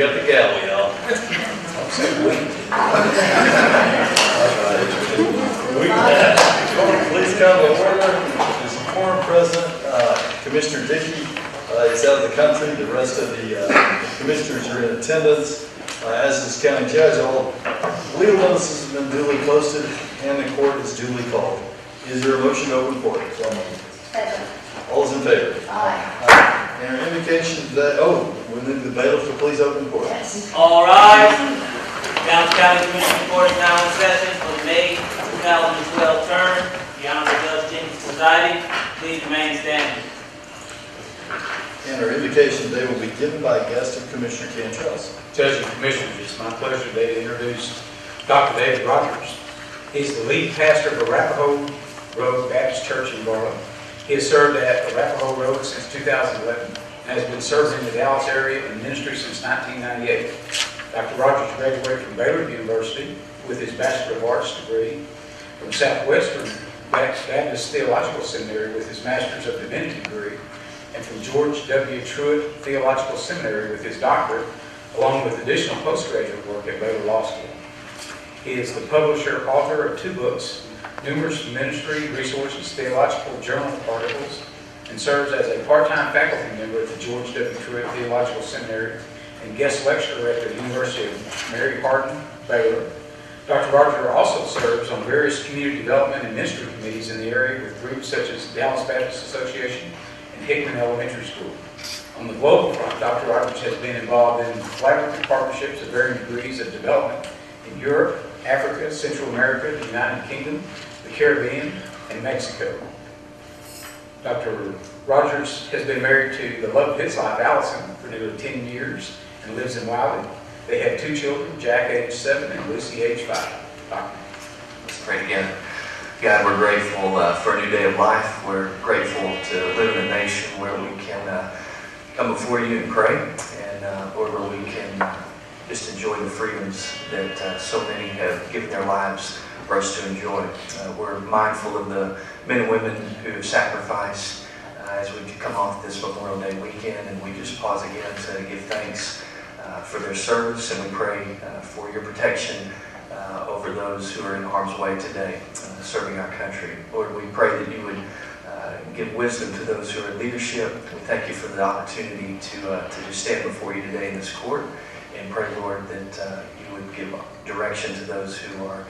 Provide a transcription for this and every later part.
got the gavel, y'all. Please come to order. There's a quorum present. Commissioner Dickey is out of the country. The rest of the commissioners are in attendance. As is county judge, all legal notices have been duly posted and the court is duly called. Is there a motion to open court? All those in favor? Aye. And our indication that, we need the bailiff to please open court. Yes. All rise. Dallas County Commission Court is now in session for the May 2012 term. The Honorable Judge Jenkins presiding. Please remain standing. And our indication they will be given by a guest of Commissioner Cantrell. Judge and Commissioners, it's my pleasure today to introduce Dr. David Rogers. He's the lead pastor of Arapahoe Road Baptist Church in Barlow. He has served at Arapahoe Road since 2011 and has been serving in the Dallas area in ministry since 1998. Dr. Rogers graduated from Baylor University with his Bachelor of Arts degree, from Southwestern Baptist Theological Seminary with his Master's of Divinity degree, and from George W. Truett Theological Seminary with his doctorate, along with additional postgraduate work at Baylor Law School. He is the publisher, author of 2 books, numerous ministry resources, theological journal articles, and serves as a part-time faculty member at the George W. Truett Theological Seminary and guest lecturer at the University of Mary Hardin, Baylor. Dr. Rogers also serves on various community development and ministry committees in the area with groups such as Dallas Baptist Association and Hickman Elementary School. On the global front, Dr. Rogers has been involved in collaborative partnerships of varying degrees of development in Europe, Africa, Central America, the United Kingdom, the Caribbean, and Mexico. Dr. Rogers has been married to the love of his life, Allison, for nearly 10 years and lives in Wiley. They have 2 children, Jack, age 7, and Lucy, age 5. Doctor. Let's pray together. God, we're grateful for a new day of life. We're grateful to live in a nation where we can come before you and pray, and Lord, where we can just enjoy the freedoms that so many have given their lives for us to enjoy. We're mindful of the men and women who have sacrificed as we come off this Memorial Day weekend, and we just pause again to give thanks for their service, and we pray for your protection over those who are in harm's way today, serving our country. Lord, we pray that you would give wisdom to those who are in leadership. We thank you for the opportunity to just stand before you today in this court, and pray, Lord, that you would give direction to those who are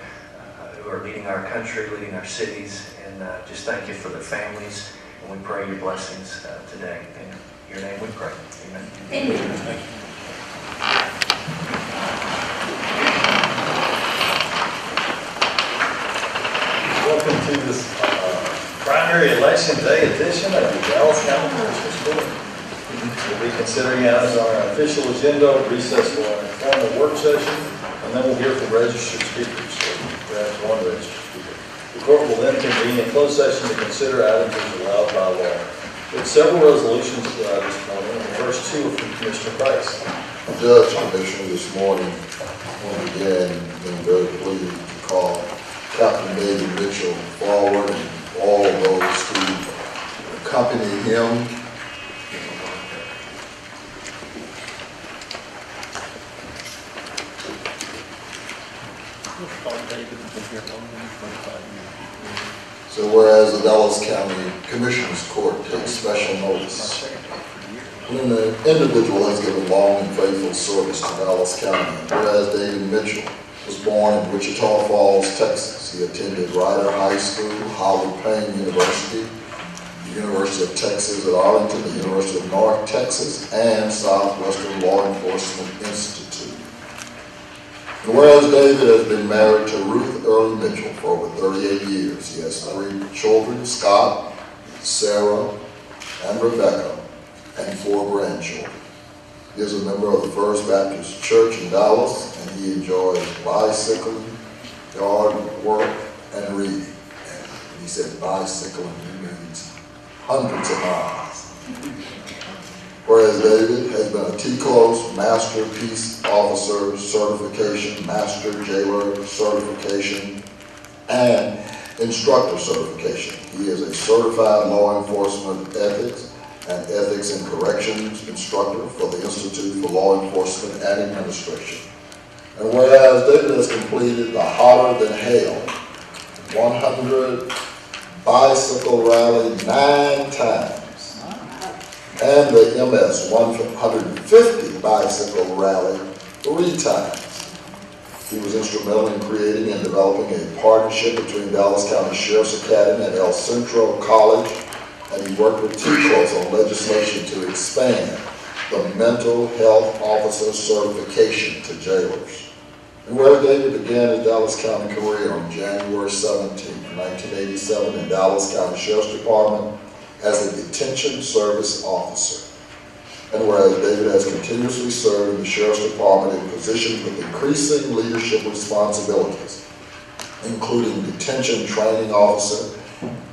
leading our country, leading our cities, and just thank you for their families, and we pray your blessings today. In your name we pray. Amen. Amen. Welcome to this primary election day edition of the Dallas County Commissioners Court. We'll be considering items on our official agenda, recess for an informal work session, and then we'll hear from registered speakers. We have 1 registered speaker. The court will then convene a closed session to consider items as allowed by law. We have several resolutions this morning, and the first 2 are from Commissioner Price. Judge Commissioner, this morning, once again, been very pleased to call Captain David Mitchell forward and all of those who accompany him. So whereas the Dallas County Commissioners Court takes special notice when an individual has given long and faithful service to Dallas County, whereas David Mitchell was born in Wichita Falls, Texas. He attended Ryder High School, Howard Payne University, the University of Texas at Arlington, the University of North Texas, and Southwestern Law Enforcement Institute. And whereas David has been married to Ruth Early Mitchell for over 38 years, he has 3 children, Scott, Sarah, and Rebecca, and 4 grandchildren. He is a member of the First Baptist Church in Dallas, and he enjoys bicycling, yard work, and reading. And he said bicycling, he means hundreds of miles. Whereas David has been a T-Close Master Peace Officer Certification, Master Jailer Certification, and Instructor Certification. He is a certified law enforcement ethics and ethics and corrections instructor for the Institute for Law Enforcement and Administration. And whereas David has completed the Hotter Than Hell 100 bicycle rally 9 times and the MS 150 bicycle rally 3 times. He was instrumental in creating and developing a partnership between Dallas County Sheriff's Academy and El Centro College, and he worked with TCOS on legislation to expand the mental health officer certification to jailers. And where David began his Dallas County career on January 17, 1987 in Dallas County Sheriff's Department as a detention service officer. And whereas David has continuously served in the Sheriff's Department in positions with increasing leadership responsibilities, including detention training officer,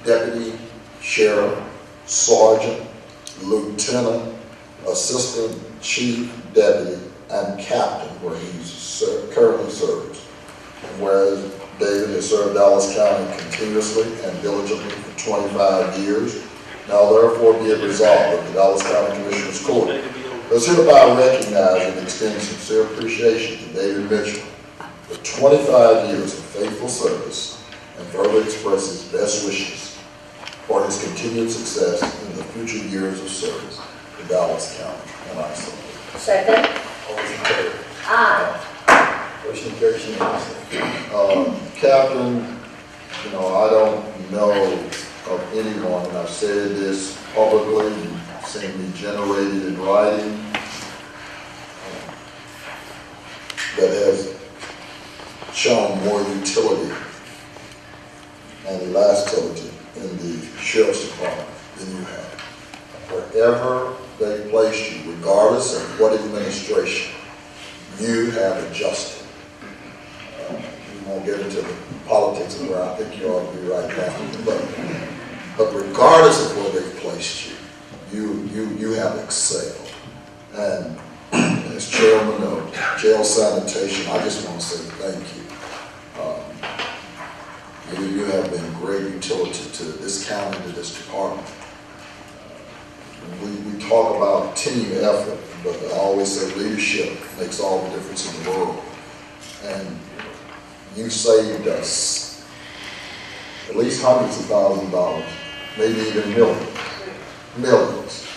deputy sheriff, sergeant, lieutenant, assistant chief deputy, and captain, where he currently serves. And whereas David has served Dallas County continuously and diligently for 25 years, now therefore be it resolved that the Dallas County Commissioners Court does hereby recognize and extend sincere appreciation to David Mitchell for 25 years of faithful service and further expresses best wishes for his continued success in the future years of service to Dallas County. And I so move. Second. All those in favor? Aye. Motion carries unanimously. Captain, I don't know of anyone, and I've said this publicly, you've seen me generated in writing, that has shown more utility and elasticity in the Sheriff's Department than you have. Wherever they placed you, regardless of what administration, you have adjusted. We won't get into the politics of where I think you ought to be right now, but regardless of where they've placed you, you have excelled. And as chairman of jail sanitation, I just want to say thank you. You have been great utility to this county, to this department. We talk about team effort, but I always say leadership makes all the difference in the world. And you saved us at least hundreds of thousands of dollars, maybe even millions,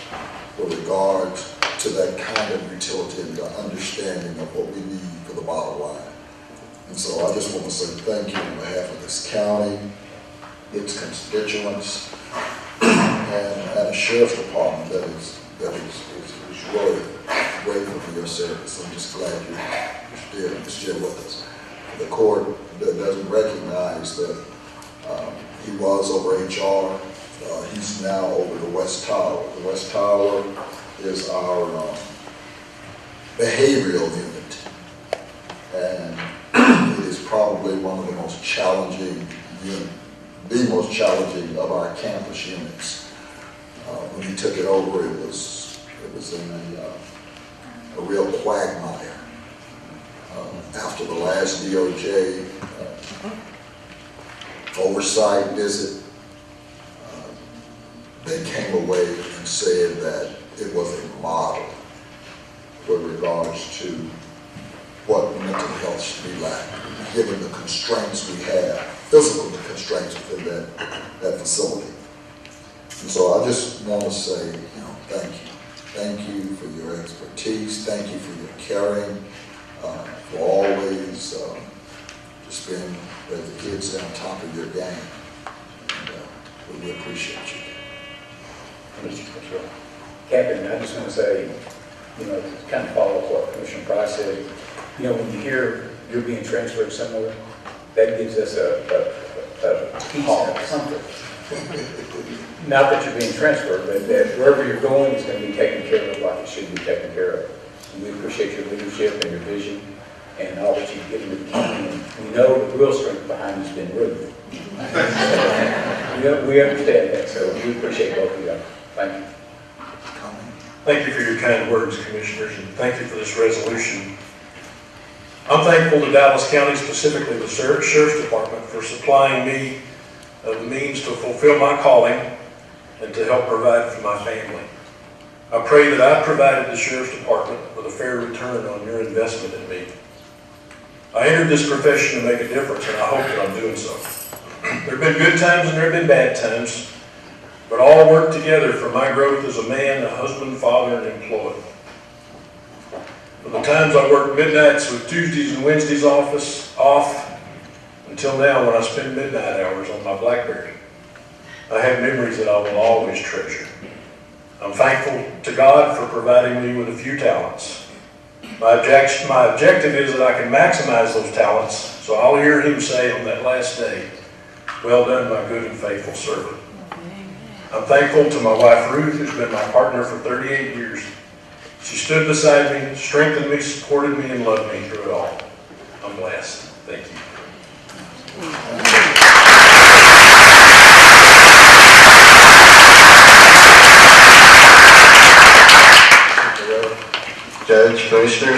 with regards to that kind of utility and the understanding of what we need for the bottom line. And so I just want to say thank you on behalf of this county, its constituents, and a sheriff's department that is really grateful for your service. I'm just glad you're still with us. The court doesn't recognize that he was over HR. He's now over the West Tower. The West Tower is our behavioral unit, and it is probably one of the most challenging the most challenging of our campus units. When he took it over, it was in a real quagmire. After the last DOJ oversight visit, they came away and said that it was a model with regards to what mental health should be like, given the constraints we have, physical constraints within that facility. And so I just want to say, thank you. Thank you for your expertise. Thank you for your caring, for always just being, as the kids say, on top of your game. And we appreciate you. Captain, I just want to say, to kind of follow up what Commissioner Price said, when you hear you're being transferred somewhere, that gives us a peace and a comfort. Not that you're being transferred, but that wherever you're going is going to be taken care of like it should be taken care of. And we appreciate your leadership and your vision and all that you've given to the county. And we know the real strength behind you has been Ruth. We understand that, so we appreciate both of you. Thank you. Thank you for your kind words, Commissioners, and thank you for this resolution. I'm thankful to Dallas County, specifically the Sheriff's Department, for supplying me the means to fulfill my calling and to help provide for my family. I pray that I've provided the Sheriff's Department with a fair return on your investment in me. I entered this profession to make a difference, and I hope that I'm doing so. There have been good times and there have been bad times, but all work together for my growth as a man, a husband, father, and employee. From the times I worked midnights with Tuesdays and Wednesdays off, until now when I spend midnight hours on my BlackBerry, I have memories that I will always treasure. I'm thankful to God for providing me with a few talents. My objective is that I can maximize those talents, so I'll hear him say on that last day, "Well done, my good and faithful servant." I'm thankful to my wife Ruth, who's been my partner for 38 years. She stood beside me, strengthened me, supported me, and loved me through it all. I'm blessed. Thank you. Judge, Commissioner,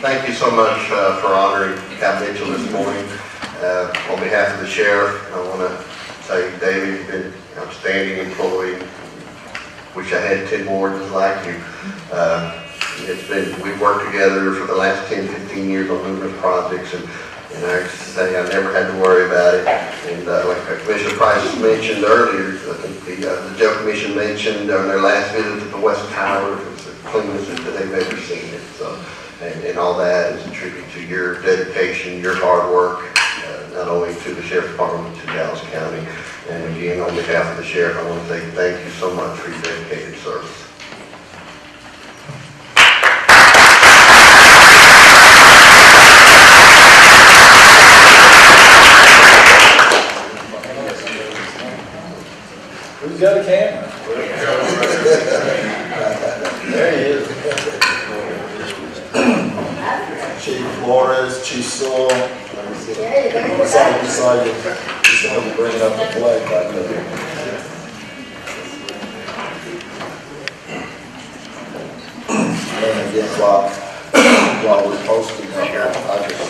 thank you so much for honoring Cap Mitchell this morning. On behalf of the Sheriff, I want to say, David, you've been an outstanding employee. Wish I had 10 more just like you. We've worked together for the last 10, 15 years on numerous projects, and I say I never had to worry about it. And like Commissioner Price mentioned earlier, I think the Jail Commission mentioned during their last visit to the West Tower, it was the cleanest that they've ever seen it. So, and all that is a tribute to your dedication, your hard work, not only to the Sheriff's Department, but to Dallas County. And again, on behalf of the Sheriff, I want to say thank you so much for your dedicated service. Who's got a camera? There he is. Chief Flores, Chief Sewell, beside you, just help me bring up the flag back there. And again, while we're posting up here, I just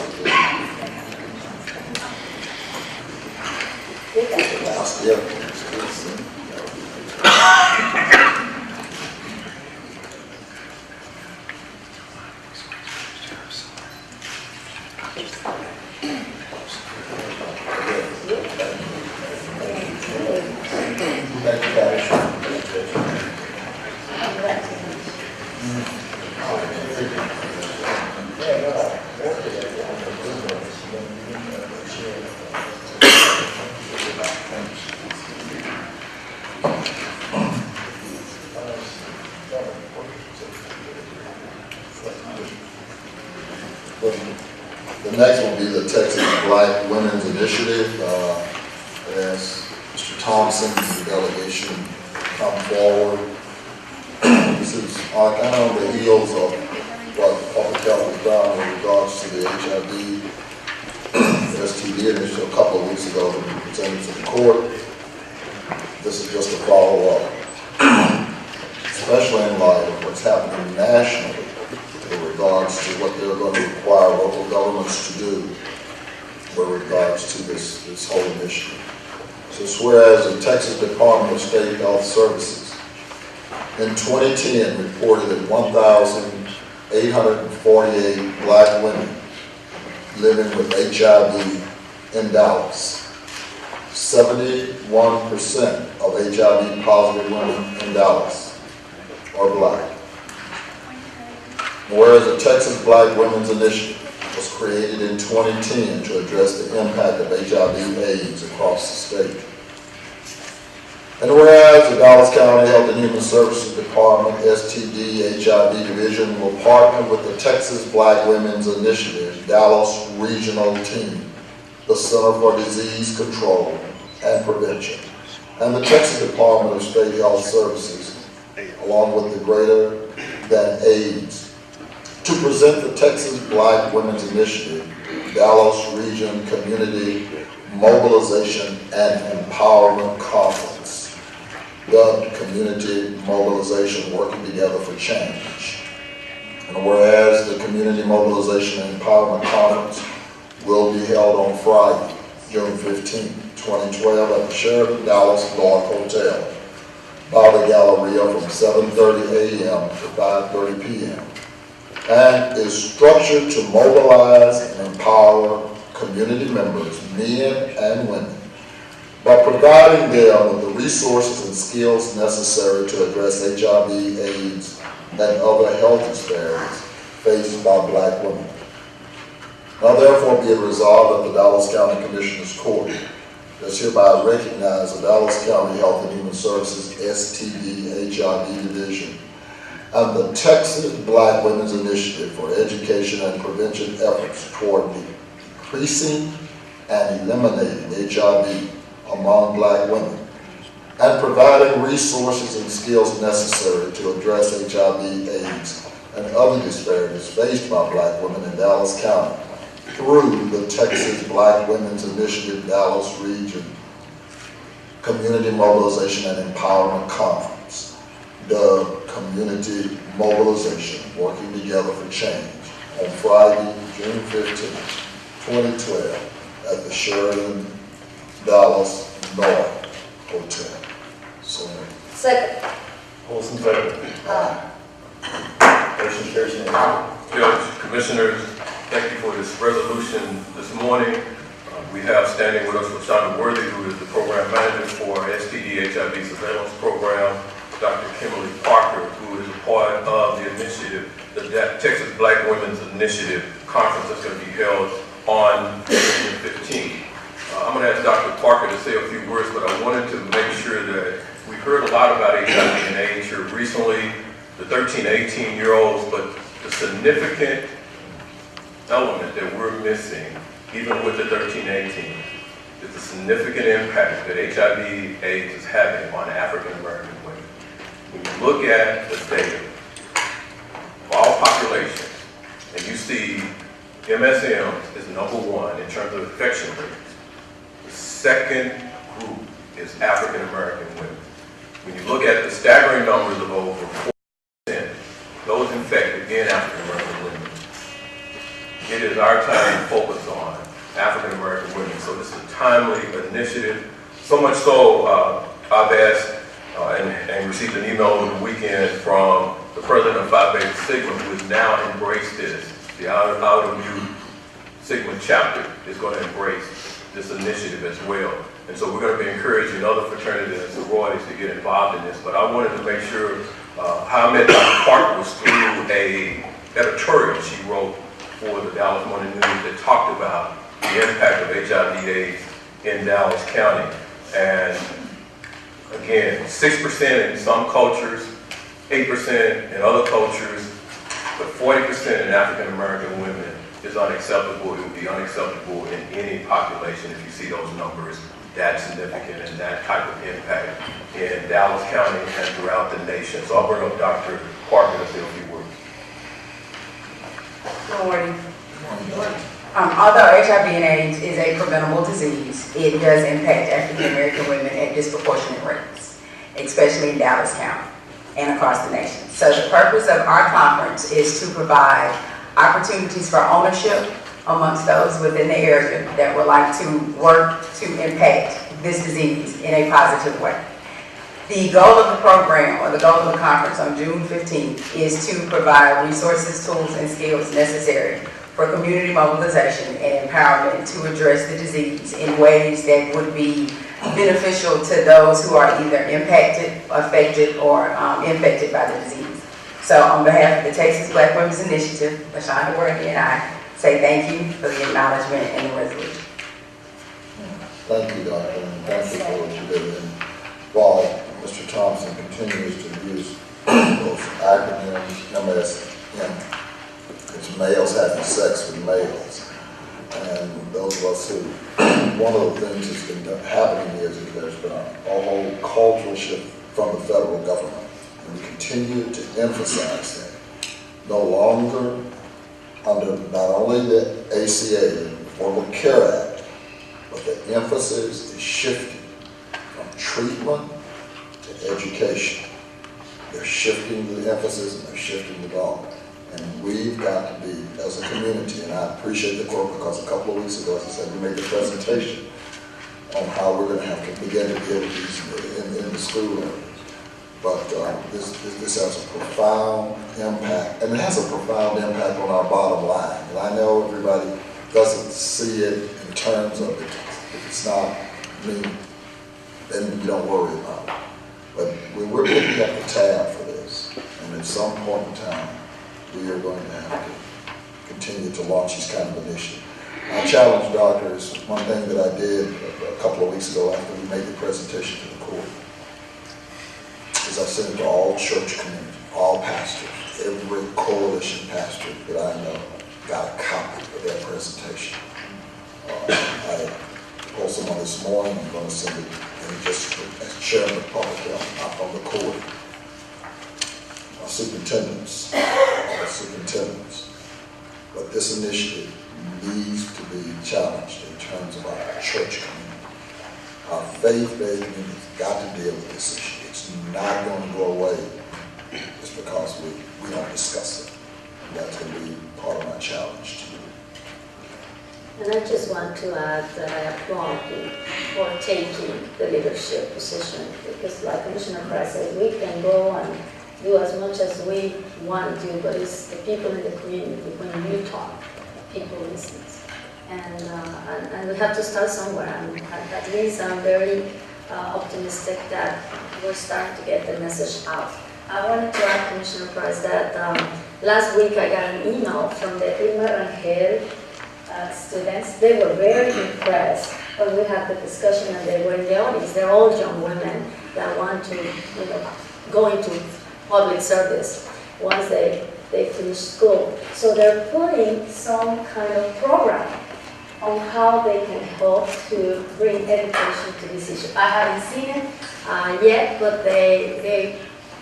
The next one will be the Texas Black Women's Initiative. As Mr. Thompson and the delegation come forward. This is kind of on the heels of what public health has done in regards to the HIV STD initiative a couple of weeks ago that we presented to the court. This is just a follow-up, especially in light of what's happening nationally in regards to what they're going to require local governments to do with regards to this whole initiative. So whereas the Texas Department of State Health Services in 2010 reported that 1,848 black women living with HIV in Dallas. 71% of HIV positive women in Dallas are black. Whereas the Texas Black Women's Initiative was created in 2010 to address the impact of HIV/AIDS across the state. And whereas the Dallas County Health and Human Services Department STD/HIV Division will partner with the Texas Black Women's Initiative Dallas Regional Team, the Center for Disease Control and Prevention, and the Texas Department of State Health Services, along with the Greater Than AIDS, to present the Texas Black Women's Initiative Dallas Region Community Mobilization and Empowerment Conference, dubbed Community Mobilization Working Together for Change. And whereas the Community Mobilization and Empowerment Conference will be held on Friday, June 15, 2012 at the Sheraton Dallas North Hotel. by the Galleria from 7:30 a.m. to 5:30 p.m. and is structured to mobilize and empower community members, men and women, by providing them with the resources and skills necessary to address HIV, AIDS, and other health disparities faced by Black women. Now therefore be it resolved that the Dallas County Commissioners Court does hereby recognize the Dallas County Health and Human Services STD HIV Division and the Texas Black Women's Initiative for Education and Prevention efforts toward decreasing and eliminating HIV among Black women, and providing resources and skills necessary to address HIV, AIDS, and other disparities faced by Black women in Dallas County through the Texas Black Women's Initiative Dallas Region Community Mobilization and Empowerment Conference, dubbed Community Mobilization Working Together for Change, on Friday, June 15, 2012, at the Sheridan Dallas North Hotel. So, Second. All those in favor? Motion carries unanimously. Judge, Commissioners, thank you for this resolution this morning. We have standing with us LaShonda Worthy, who is the program manager for our STD HIV surveillance program, Dr. Kimberly Parker, who is a part of the initiative, the Texas Black Women's Initiative conference that's going to be held on June 15th. I'm going to ask Dr. Parker to say a few words, but I wanted to make sure that we heard a lot about HIV and AIDS here recently, the 13, 18-year-olds, but the significant element that we're missing, even with the 13, 18, is the significant impact that HIV AIDS is having on African American women. When you look at the data for all populations, and you see MSM is %1 in terms of infection rates, the second group is African American women. When you look at the staggering numbers of over 4%, those infected in African American women, it is our time to focus on African American women. So this is a timely initiative. So much so, I've asked and received an email over the weekend from the president of Phi Beta Sigma, who has now embraced this. The Out of You Sigma chapter is going to embrace this initiative as well. And so we're going to be encouraging other fraternities and sororities to get involved in this. But I wanted to make sure how I met Dr. Parker was through a editorial she wrote for the Dallas Morning News that talked about the impact of HIV/AIDS in Dallas County. And again, 6% in some cultures, 8% in other cultures, but 40% in African American women is unacceptable. It would be unacceptable in any population if you see those numbers that significant and that type of impact in Dallas County and throughout the nation. So I'll bring up Dr. Parker to say a few words. Good morning. Although HIV and AIDS is a preventable disease, it does impact African American women at disproportionate rates, especially in Dallas County and across the nation. So the purpose of our conference is to provide opportunities for ownership amongst those within the area that would like to work to impact this disease in a positive way. The goal of the program, or the goal of the conference on June 15th, is to provide resources, tools, and skills necessary for community mobilization and empowerment to address the disease in ways that would be beneficial to those who are either impacted, affected, or infected by the disease. So on behalf of the Texas Black Women's Initiative, LaShonda Worthy and I say thank you for the acknowledgement and the resolution. thank you, Doctor, and thank you for what you did. And while Mr. Thompson continues to use those acronyms, MSM, it's males having sex with males. And those of us who, one of the things that's been happening is that there's been a whole cultural shift from the federal government. And we continue to emphasize that. No longer under not only the ACA, the Affordable Care Act, but the emphasis is shifting from treatment to education. They're shifting the emphasis and they're shifting the goal. And we've got to be, as a community, and I appreciate the quote because a couple of weeks ago, as I said, we made the presentation on how we're going to have to begin to deal with these in the school areas. But this has a profound impact, and it has a profound impact on our bottom line. And I know everybody doesn't see it in terms of it. If it's not me, then you don't worry about it. But we're picking up the tab for this, and at some point in time, we are going to have to continue to launch these kind of initiatives. I challenge doctors, one thing that I did a couple of weeks ago after we made the presentation to the court, is I sent it to all church community, all pastors, every coalition pastor that I know got a copy of that presentation. I posted one this morning. I'm going to send it in just as chairman of public health, not from the court. Superintendents, all superintendents. But this initiative needs to be challenged in terms of our church community. Our faith-based community has got to deal with this issue. It's not going to go away just because we don't discuss it. And that's going to be part of my challenge to you. And I just want to add that I applaud you for taking the leadership position, because like Commissioner Price said, we can go and do as much as we want to do, but it's the people in the community. When you talk, people listen. And we have to start somewhere. And at least I'm very optimistic that we're starting to get the message out. I wanted to add, Commissioner Price, that last week I got an email from the Irma Rangel students. They were very impressed when we had the discussion, and they were in the audience. They're all young women that want to, go into public service once they finish school. So they're putting some kind of program on how they can help to bring education to this issue. I haven't seen it yet, but they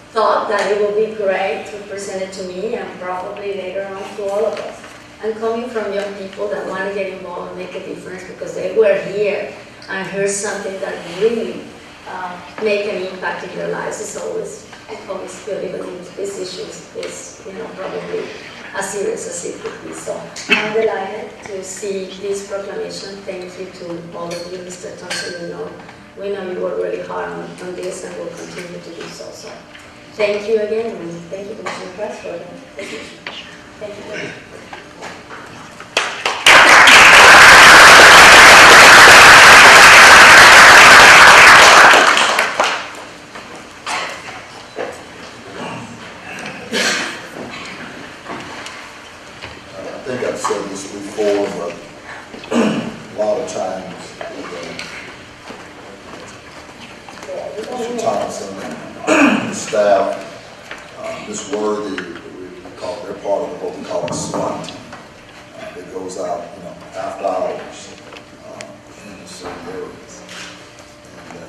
thought that it would be great to present it to me and probably later on to all of us. And coming from young people that want to get involved and make a difference because they were here and heard something that really make an impact in their lives is always good, even if this issue is probably as serious as it could be. So I'm delighted to see this proclamation. Thank you to all of you, Mr. Thompson. We know you work really hard on this and will continue to do so. So thank you again, and thank you, Commissioner Price, for the decision. Thank you very much. I think I've said this before, but a lot of times Mr. Thompson and the staff, Ms. Worthy, they're part of what we call a SWAT team that goes out, after hours in certain areas. And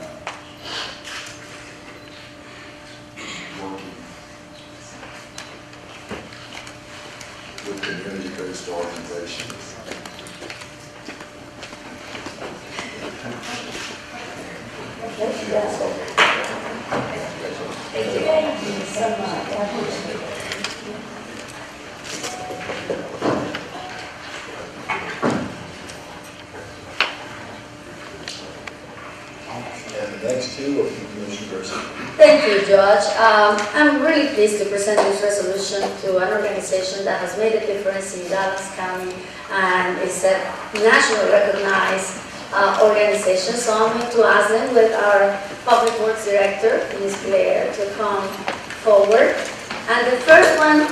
working with community-based organizations. Thank you so much. And the next two will be Commissioner Garcia. Thank you, Judge. I'm really pleased to present this resolution to an organization that has made a difference in Dallas County and is a nationally recognized organization. So I'm going to ask them with our Public Works Director, Ms. Blair, to come forward. And the first one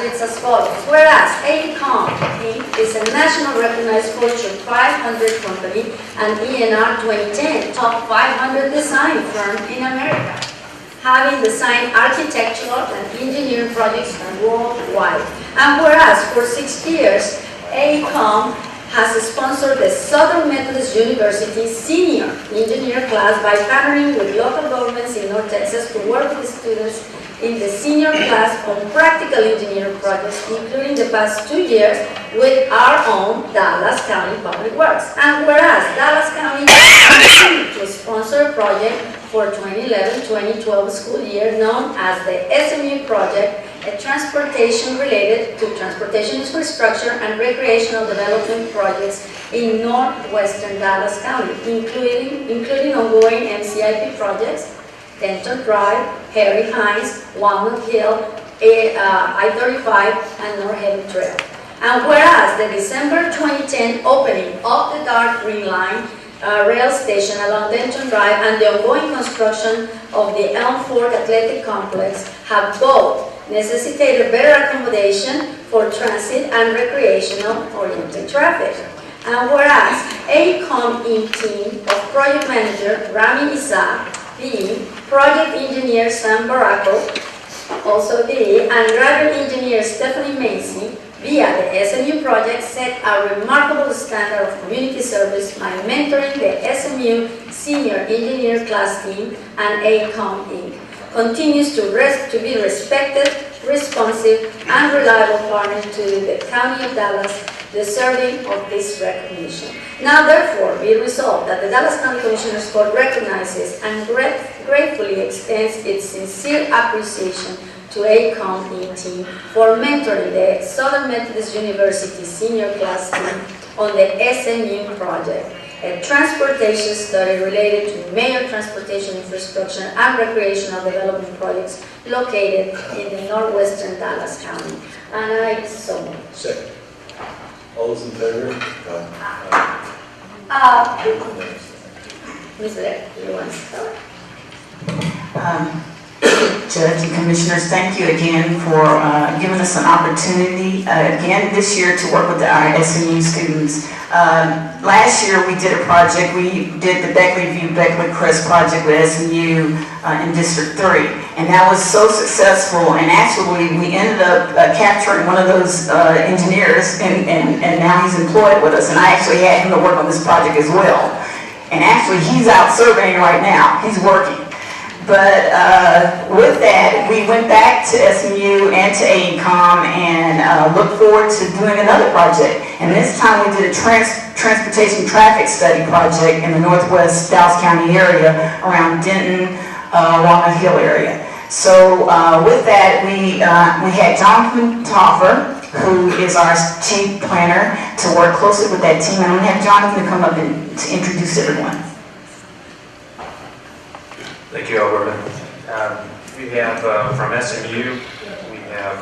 reads as follows. Whereas AECOM Inc. is a national recognized Fortune 500 company and ENR 2010 top 500 design firm in America, having designed architectural and engineering projects worldwide. And whereas for 6 years, AECOM has sponsored the Southern Methodist University Senior Engineer class by partnering with local governments in North Texas to work with students in the senior class on practical engineering projects, including the past 2 years with our own Dallas County Public Works. And whereas Dallas County continued to sponsor a project for 2011-2012 school year known as the SMU Project, a transportation related to transportation infrastructure and recreational development projects in northwestern Dallas County, including ongoing MCIP projects, Denton Drive, Harry Hines, Walnut Hill, I-35, and North Haven Trail. And whereas the December 2010 opening of the Dark Green Line rail station along Denton Drive and the ongoing construction of the Elm Fork Athletic Complex have both necessitated better accommodation for transit and recreational oriented traffic. And whereas AECOM team of project manager Rami Issa, PE, project engineer Sam Baracco, also PE, and graduate engineer Stephanie Macy, via the SMU project, set a remarkable standard of community service by mentoring the SMU senior engineer class team, and AECOM Inc. continues to be respected, responsive, and reliable partner to the County of Dallas, deserving of this recognition. Now, therefore, be resolved that the Dallas County Commissioners Court recognizes and gratefully extends its sincere appreciation to AECOM team for mentoring the Southern Methodist University senior class team on the SMU project, a transportation study related to major transportation infrastructure and recreational development projects located in the northwestern Dallas County. And I so moved. Second. All those in favor? Ms. Leck, you want to start? Judge and Commissioners, thank you again for giving us an opportunity again this year to work with our SMU students. Last year we did a project, we did the Beckley View Beckley Crest project with SMU in District 3, and that was so successful, and actually we ended up capturing one of those engineers, and now he's employed with us, and I actually had him to work on this project as well. And actually he's out surveying right now, he's working. But with that, we went back to SMU and to AECOM and look forward to doing another project. And this time we did a transportation traffic study project in the northwest Dallas County area around Denton, Walnut Hill area. So with that, we had Jonathan Toffer, who is our chief planner, to work closely with that team. And I'm going to have Jonathan come up and to introduce everyone. Thank you, Alberta. We have from SMU, we have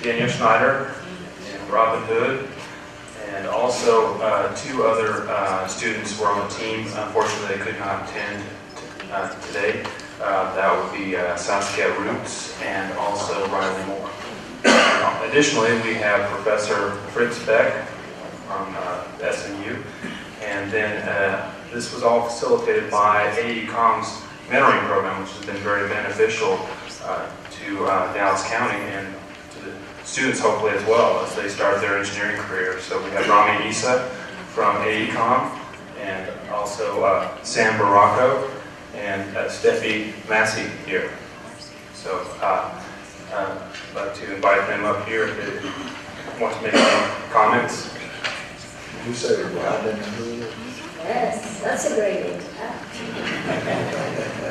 Daniel Schneider and Robin Hood, and also two other students were on the team. Unfortunately, they could not attend today. That would be Saskia Roots and also Riley Moore. Additionally, we have Professor Fritz Beck from SMU, and then this was all facilitated by AECOM's mentoring program, which has been very beneficial to Dallas County and to the students hopefully as well as they start their engineering career. So we have Rami Issa from AECOM, and also Sam Baracco and Steffi Massey here. So I'd like to invite them up here if they want to make any comments. You say Robin Hood? Yes, that's a great name.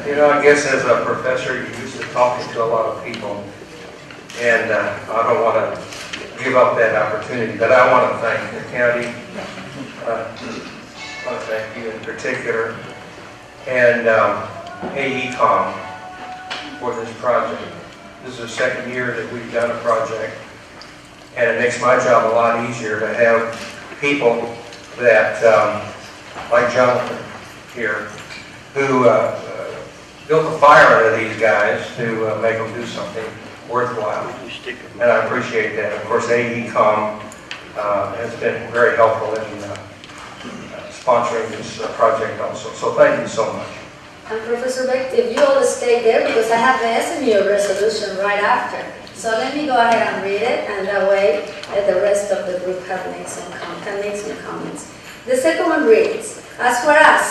You know, I guess as a professor, you're used to talking to a lot of people, and I don't want to give up that opportunity, but I want to thank the county. I want to thank you in particular, and AECOM for this project. This is the second year that we've done a project, and it makes my job a lot easier to have people that, like Jonathan here, who built a fire under these guys to make them do something worthwhile. And I appreciate that. Of course, AECOM has been very helpful in sponsoring this project also. So thank you so much. And Professor Beck, if you all stay there, because I have the SMU resolution right after. So let me go ahead and read it, and that way the rest of the group can make some comments. The second one reads, as far as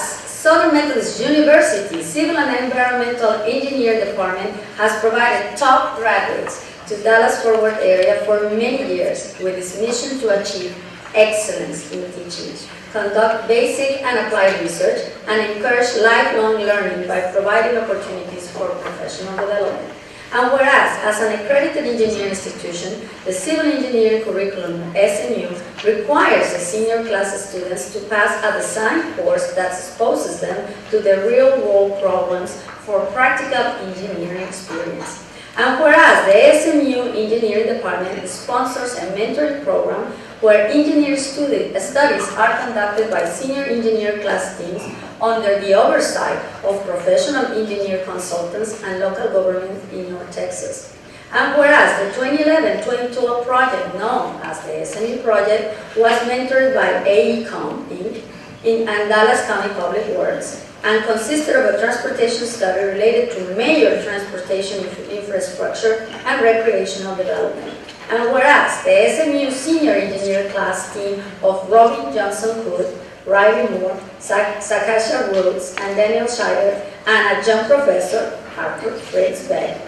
Southern Methodist University Civil and Environmental Engineer Department has provided top graduates to Dallas-Fort Worth area for many years with its mission to achieve excellence in teaching, conduct basic and applied research, and encourage lifelong learning by providing opportunities for professional development. And whereas, as an accredited engineering institution, the civil engineering curriculum SMU requires the senior class students to pass a design course that exposes them to the real-world problems for practical engineering experience. And whereas the SMU Engineering Department sponsors a mentoring program where engineering studies are conducted by senior engineer class teams under the oversight of professional engineer consultants and local government in North Texas. And whereas the 2011-2012 project, known as the SMU project, was mentored by AECOM Inc. and Dallas County Public Works, and consisted of a transportation study related to major transportation infrastructure and recreational development. And whereas the SMU Senior Engineer Class team of Robin Johnson Hood, Riley Moore, Sakasha Rhodes, and Daniel Scheider, and adjunct professor, Arthur Fritz Beck,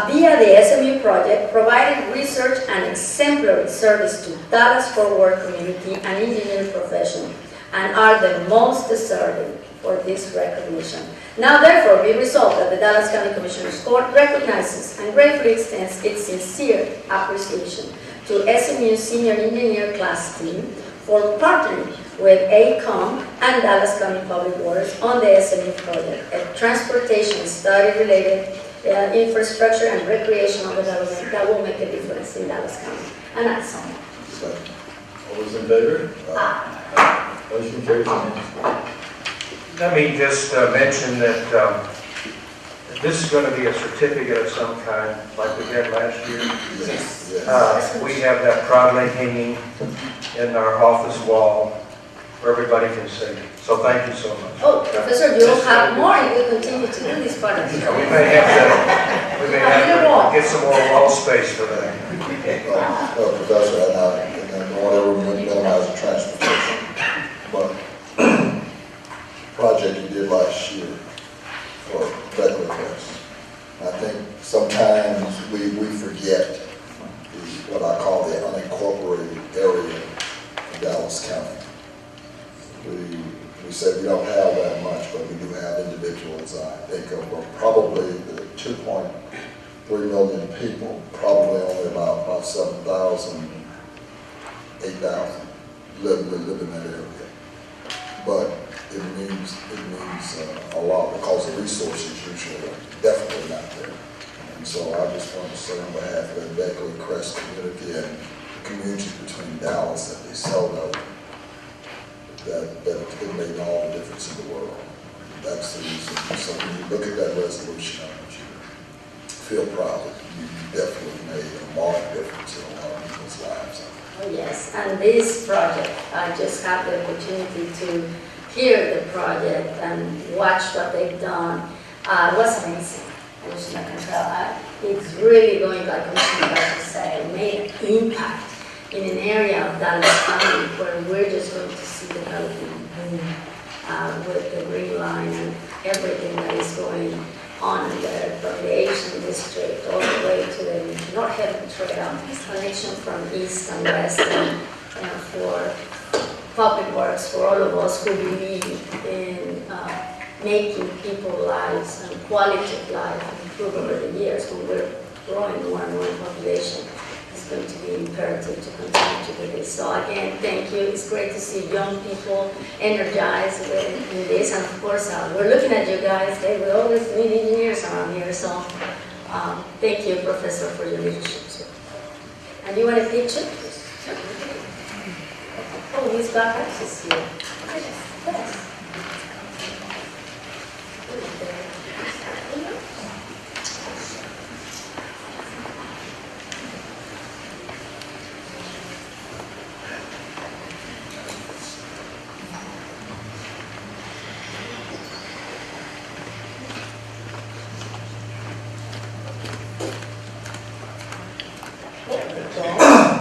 via the SMU project, provided research and exemplary service to Dallas-Fort Worth community and engineering professionals, and are the most deserving for this recognition. Now therefore be resolved that the Dallas County Commissioners Court recognizes and gratefully extends its sincere appreciation to SMU Senior Engineer Class team for partnering with AECOM and Dallas County Public Works on the SMU project, a transportation study related infrastructure and recreational development that will make a difference in Dallas County. And that's all. All those in favor? Aye. Motion carries unanimously. Let me just mention that this is going to be a certificate of some kind, like we had last year. We have that proudly hanging in our office wall where everybody can see. So thank you so much. Oh, Professor, you will have more if you continue to do this part of the We may have to get some more wall space for that. Professor, and I don't want to minimize the transportation, but project you did last year for veteran requests. I think sometimes we forget what I call the unincorporated area of Dallas County. We said we don't have that much, but we do have individuals, I think of probably the 2.3 million people, probably only about 7,000, 8,000 live in that area. But it means a lot because the resources usually are definitely not there. And so I just want to say on behalf of the Beckley Crest community and the community between Dallas and DeSoto that it made all the difference in the world. That's the reason. So when you look at that resolution, I want you to feel proud that you definitely made a marked difference in a lot of people's lives. Oh, yes, and this project, I just had the opportunity to hear the project and watch what they've done. It was amazing. It's really going, like Commissioner Garcia said, made an impact in an area of Dallas County where we're just going to see development boom with the Green Line and everything that is going on there, from the Asian district all the way to the North Haven Trail, connection from east and west, and for public works, for all of us who believe in making people's lives and quality of life improve over the years. When we're growing more and more in population, it's going to be imperative to continue to do this. So again, thank you. It's great to see young people energized in this. And of course, we're looking at you guys. We always need engineers around here. So thank you, Professor, for your leadership. And you want a picture? Oh, Ms. Bakker is here. Yes.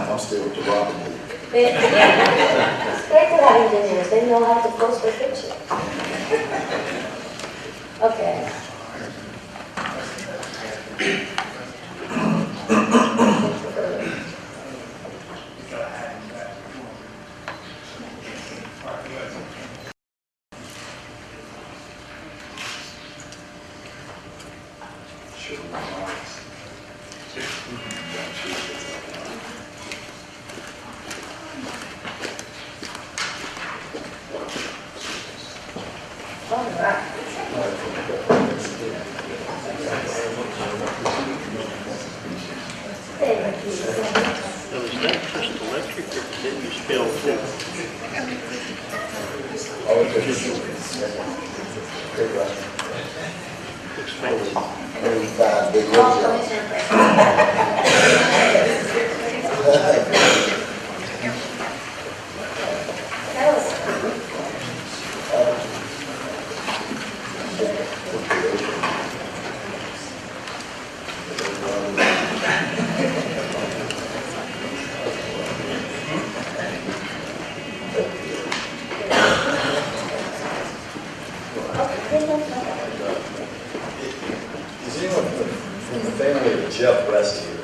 I'm still with the Robin Hood. It's great to have engineers. They know how to post their picture. Okay. Sure. Maybe 5 big Oh, ones. Commissioner Preston. That was, Is anyone from the family of Jeff West here?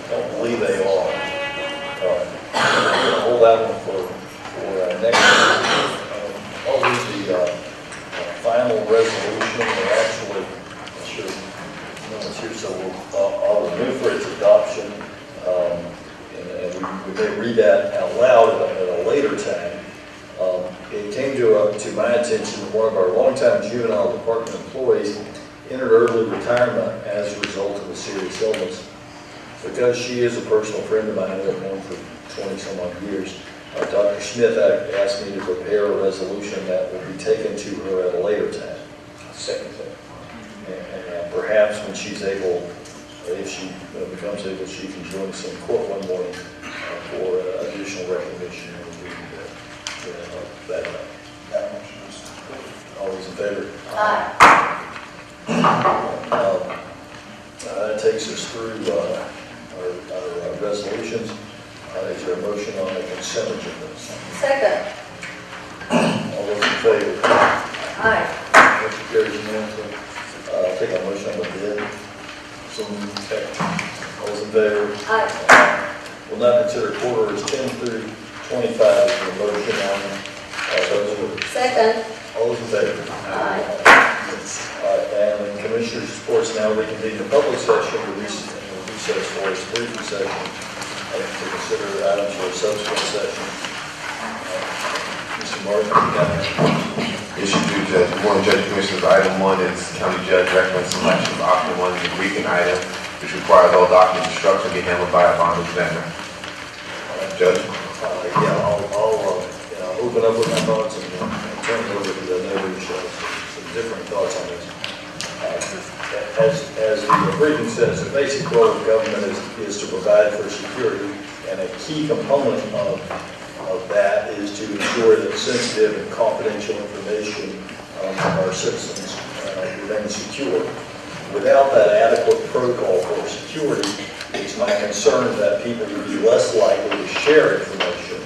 I don't believe they are. All right. I'm gonna hold that one for next week. I'll read the final resolution, or actually, I'm sure, no one's here, so I'll move for its adoption. And we may read that out loud at a later time. It came to my attention that one of our longtime juvenile department employees entered early retirement as a result of a serious illness. Because she is a personal friend of mine, I've known for 20-some odd years, Dr. Smith asked me to prepare a resolution that will be taken to her at a later time. Second. And perhaps when she's able, if she becomes able, she can join us in court one morning for additional recognition. All those in favor? That takes us through our resolutions. Is there a motion on the consent agenda? second. All those in favor? Aye. Motion carries unanimously. Take a motion on the bid. All those in favor? Aye. Will now consider quarters 10 through 25 as a motion on those orders. Second. All those in favor? Aye. And the Commissioners' reports now reconvene the public session to recess for its briefing session to consider items for a subsequent session. Mr. Martin, you got it? Yes, you do, Judge. Good morning, Judge Commissioners. Item 1 is County Judge recommends selection of option 1 is a briefing item, which requires all documents and instructions be handled by a bond examiner. Judge? Yeah, I'll open up with my thoughts and turn it over to the neighbors, some different thoughts on this. As the briefing says, the basic role of government is to provide for security, and a key component of that is to ensure that sensitive and confidential information of our citizens remains secure. Without that adequate protocol for security, it's my concern that people will be less likely to share information,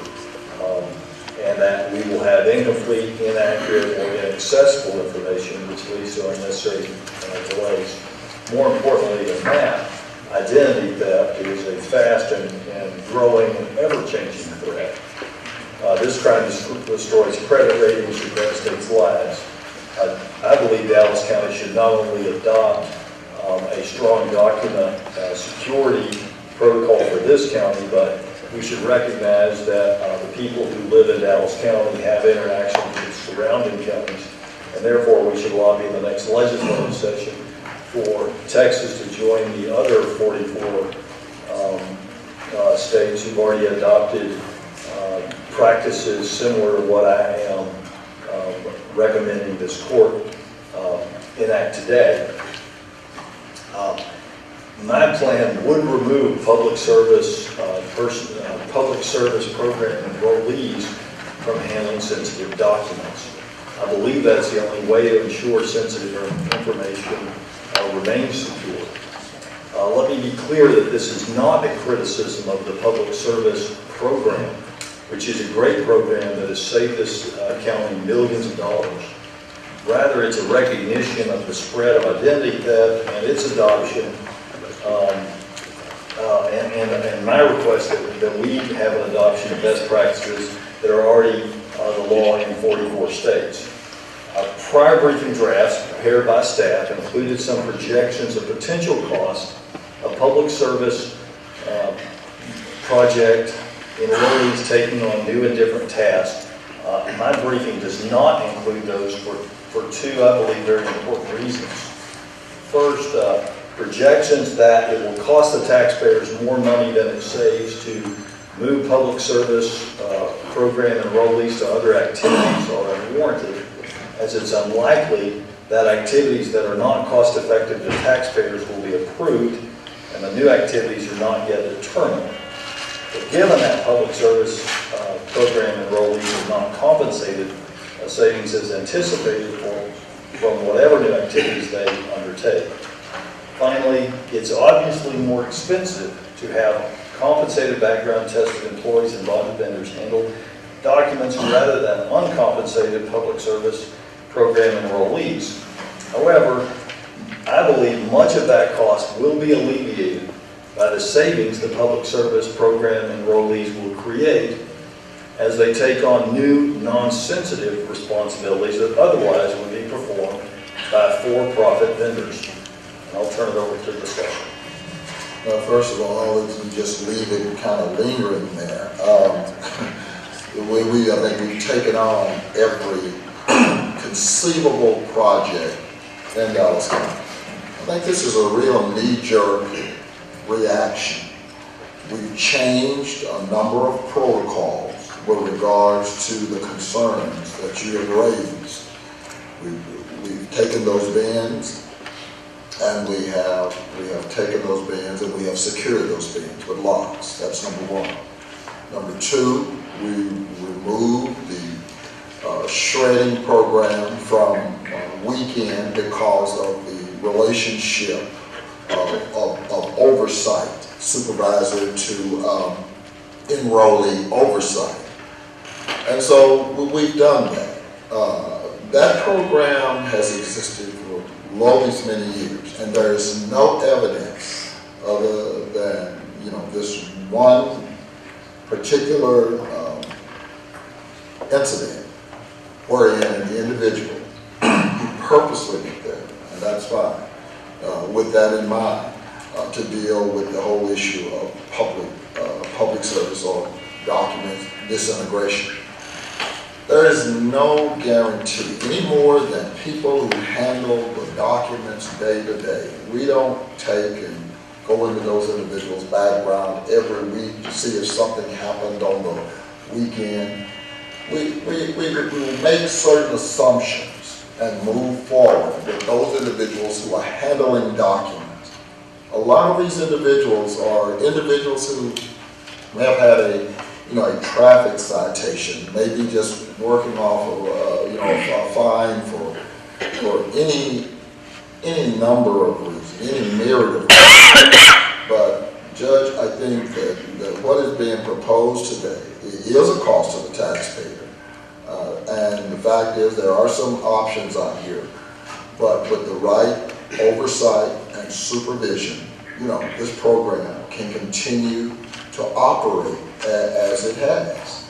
and that we will have incomplete, inaccurate, or inaccessible information, which leads to unnecessary delays. More importantly than that, identity theft is a fast and growing and ever-changing threat. This crime destroys credit ratings and devastates lives. I believe Dallas County should not only adopt a strong document security protocol for this county, but we should recognize that the people who live in Dallas County have interaction with surrounding counties, and therefore we should lobby in the next legislative session for Texas to join the other 44 states who've already adopted practices similar to what I am recommending this court enact today. My plan would remove public service program enrollees from handling sensitive documents. I believe that's the only way to ensure sensitive information remains secure. Let me be clear that this is not a criticism of the public service program, which is a great program that has saved this county millions of dollars. Rather, it's a recognition of the spread of identity theft and its adoption, and my request that we have an adoption of best practices that are already the law in 44 states. Prior briefing drafts prepared by staff included some projections of potential costs of public service project enrollees taking on new and different tasks. My briefing does not include those for two, I believe, very important reasons. First, projections that it will cost the taxpayers more money than it saves to move public service program enrollees to other activities are unwarranted, as it's unlikely that activities that are not cost-effective to taxpayers will be approved, and the new activities are not yet determined. But given that public service program enrollees are not compensated, a savings is anticipated from whatever new activities they undertake. Finally, it's obviously more expensive to have compensated background tested employees and bonded vendors handle documents rather than uncompensated public service program enrollees. However, I believe much of that cost will be alleviated by the savings the public service program enrollees will create as they take on new, non-sensitive responsibilities that otherwise would be performed by for-profit vendors. And I'll turn it over to discussion. First of all, let's just leave it kind of lingering there. I think we've taken on every conceivable project in Dallas County. I think this is a real knee-jerk reaction. We've changed a number of protocols with regards to the concerns that you have raised. We've taken those bins, and we have taken those bins and we have secured those bins with locks. That's number one. Number two, we removed the shredding program from weekend because of the relationship of oversight, supervisor to enrollee oversight. And so we've done that. That program has existed for these many years, and there is no evidence other than, this one particular incident wherein an individual who purposely did that, and that's fine, with that in mind, to deal with the whole issue of public service or document disintegration. There is no guarantee, any more than people who handle the documents day to day. We don't take and go into those individuals' background every week to see if something happened on the weekend. We make certain assumptions and move forward with those individuals who are handling documents. A lot of these individuals are individuals who may have had a traffic citation, maybe just working off of a fine for any number of reasons, any myriad of reasons. But Judge, I think that what is being proposed today is a cost to the taxpayer. And the fact is there are some options out here, but with the right oversight and supervision, this program can continue to operate as it has.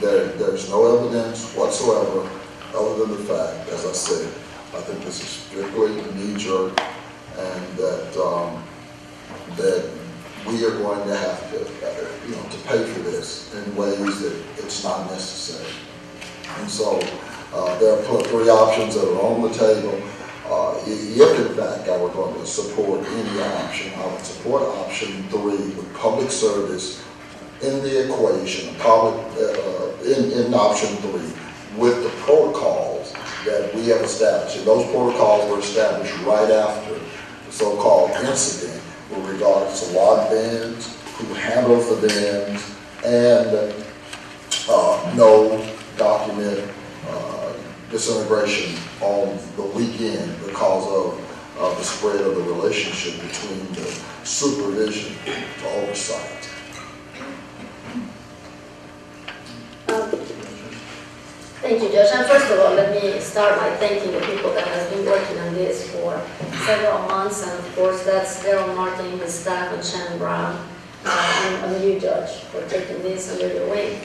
There's no evidence whatsoever other than the fact, as I said, I think this is strictly knee-jerk, and that we are going to have to pay for this in ways that it's not necessary. And so there are three options that are on the table. If in fact I were going to support any option, I would support option 3 with public service in the equation, in option 3 with the protocols that we have established. And those protocols were established right after the so-called incident with regards to log bins, who handles the bins, and no document disintegration on the weekend because of the spread of the relationship between the supervision to oversight. Thank you, Judge. And first of all, let me start by thanking the people that have been working on this for several months. And of course, that's Daryl Martin, his staff, and Shannon Brown, and you, Judge, for taking this under your wing.